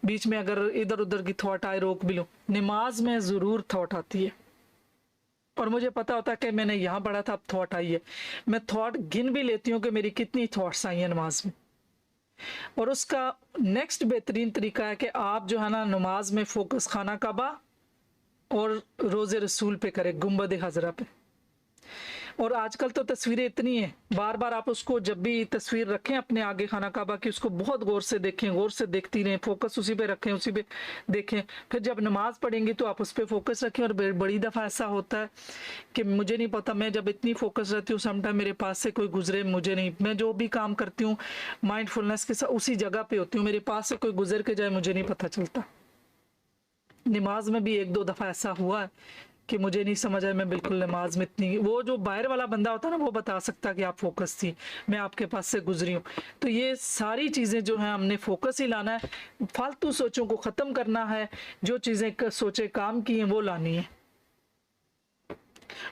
बीच में अगर इधर उधर की थॉट आए रोक भी लूँ, नमाज में ज़रूर थॉट आती है और मुझे पता होता है कि मैंने यहाँ पढ़ा था, अब थॉट आई है। मैं थॉट गिन भी लेती हूँ कि मेरी कितनी थॉट्स आई हैं नमाज में। और उसका नेक्स्ट बेहतरीन तरीका है कि आप जो है ना नमाज में फोकस खाना काबा और रोज़े रसूल पे करें, गुम्बद हजरा पे। और आजकल तो तस्वीरें इतनी हैं, बार बार आप उसको जब भी तस्वीर रखें अपने आगे खाना काबा की, उसको बहुत गौर से देखें, गौर से देखती रहें, फोकस उसी पे रखें, उसी पे देखें। फिर जब नमाज पढ़ेंगी तो आप उस पर फोकस रखें। और बड़ी दफ़ा ऐसा होता है कि मुझे नहीं पता, मैं जब इतनी फोकस रहती हूँ समटाइम मेरे पास से कोई गुजरे, मुझे नहीं, मैं जो भी काम करती हूँ माइंडफुलनेस के साथ उसी जगह पे होती हूँ, मेरे पास से कोई गुजर के जाए मुझे नहीं पता चलता। नमाज में भी एक दो दफ़ा ऐसा हुआ है कि मुझे नहीं समझ आया, मैं बिल्कुल नमाज में इतनी, वो जो बाहर वाला बंदा होता है ना वो बता सकता कि आप फोकस थी, मैं आपके पास से गुजरी हूँ। तो ये सारी चीज़ें जो हैं हमने फोकस ही लाना है, फालतू सोचों को ख़त्म करना है, जो चीज़ें सोचे काम की हैं वो लानी है।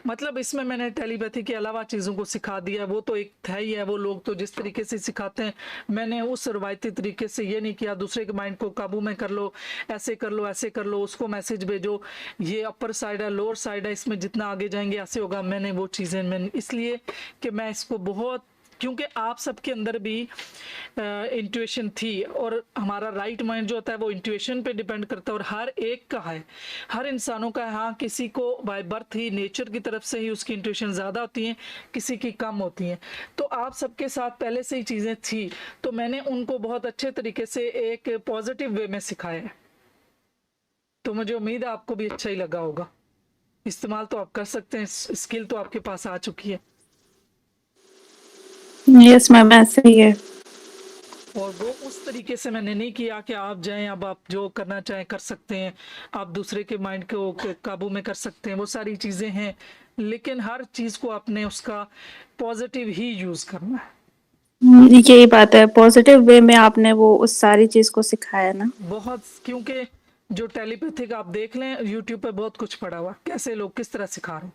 मतलब इसमें मैंने टेलीपैथी के अलावा चीज़ों को सिखा दिया, वो तो एक है ही है, वो लोग तो जिस तरीके से सिखाते हैं, मैंने उस रवायती तरीके से ये नहीं किया दूसरे के माइंड को काबू में कर लो, ऐसे कर लो, ऐसे कर लो, उसको मैसेज भेजो, ये अपर साइड है, लोअर साइड है, इसमें जितना आगे जाएंगे ऐसे होगा। मैंने वो चीज़ें मैंने इसलिए कि मैं इसको बहुत, क्योंकि आप सबके अंदर भी इंट्यूशन थी और हमारा राइट माइंड जो होता है वो इंट्यूशन पे डिपेंड करता है, और हर एक का है, हर इंसानों का है। हाँ, किसी को बाय बर्थ ही नेचर की तरफ से ही उसकी इंट्यूशन ज़्यादा होती है, किसी की कम होती हैं। तो आप सबके साथ पहले से ही चीज़ें थी, तो मैंने उनको बहुत अच्छे तरीके से एक पॉजिटिव वे में सिखाया है। तो मुझे उम्मीद है आपको भी अच्छा ही लगा होगा। इस्तेमाल तो आप कर सकते हैं, स्किल तो आपके पास आ चुकी है। यस मैम, ऐसे ही है। और वो उस तरीके से मैंने नहीं किया कि आप जाएं, अब आप जो करना चाहें कर सकते हैं, आप दूसरे के माइंड को काबू में कर सकते हैं, वो सारी चीज़ें हैं, लेकिन हर चीज़ को आपने उसका पॉजिटिव ही यूज़ करना है। यही बात है, पॉजिटिव वे में आपने वो उस सारी चीज को सिखाया ना। बहुत, क्योंकि जो टेलीपैथिक आप देख लें यूट्यूब पे बहुत कुछ पड़ा हुआ, कैसे लोग किस तरह सिखा रहे हैं,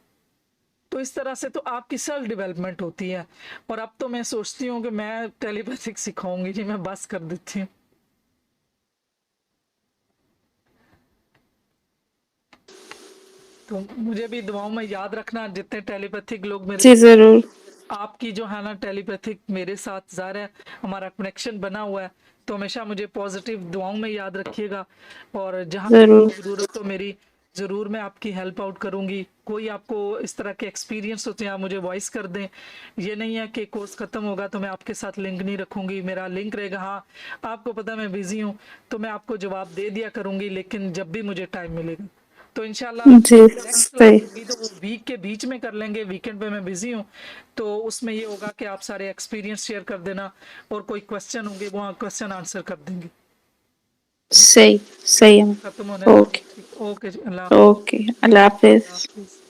तो इस तरह से तो आपकी सेल्फ डेवलपमेंट होती है। और अब तो मैं सोचती हूँ कि मैं टेलीपैथिक सिखाऊंगी जी, मैं बस कर देती हूँ। तो मुझे भी दुआओं में याद रखना, जितने टेलीपैथिक लोग मेरे, जी जरूर। आपकी जो है ना टेलीपैथिक मेरे साथ ज़ाहिर है हमारा कनेक्शन बना हुआ है, तो हमेशा मुझे पॉजिटिव दुआओं में याद रखिएगा। और जहाँ जरूर। ज़रूरत हो मेरी, ज़रूर मैं आपकी हेल्प आउट करूँगी। कोई आपको इस तरह के एक्सपीरियंस होते हैं आप मुझे वॉइस कर दें, ये नहीं है कि कोर्स ख़त्म होगा तो मैं आपके साथ लिंक नहीं रखूँगी, मेरा लिंक रहेगा। हाँ, आपको पता मैं बिज़ी हूँ तो मैं आपको जवाब दे दिया करूँगी, लेकिन जब भी मुझे टाइम मिलेगा। तो इंशाल्लाह जी नेक्स्ट क्लास सही। होगी तो वो वीक के बीच में कर लेंगे, वीकेंड पे मैं बिजी हूँ, तो उसमें ये होगा कि आप सारे एक्सपीरियंस शेयर कर देना, और कोई क्वेश्चन होंगे वो क्वेश्चन आंसर कर देंगे। सही। सही है। खत्म होने लगा। ओके। ओके जी, अल्लाह हाफिज। ओके, अल्लाह हाफिज।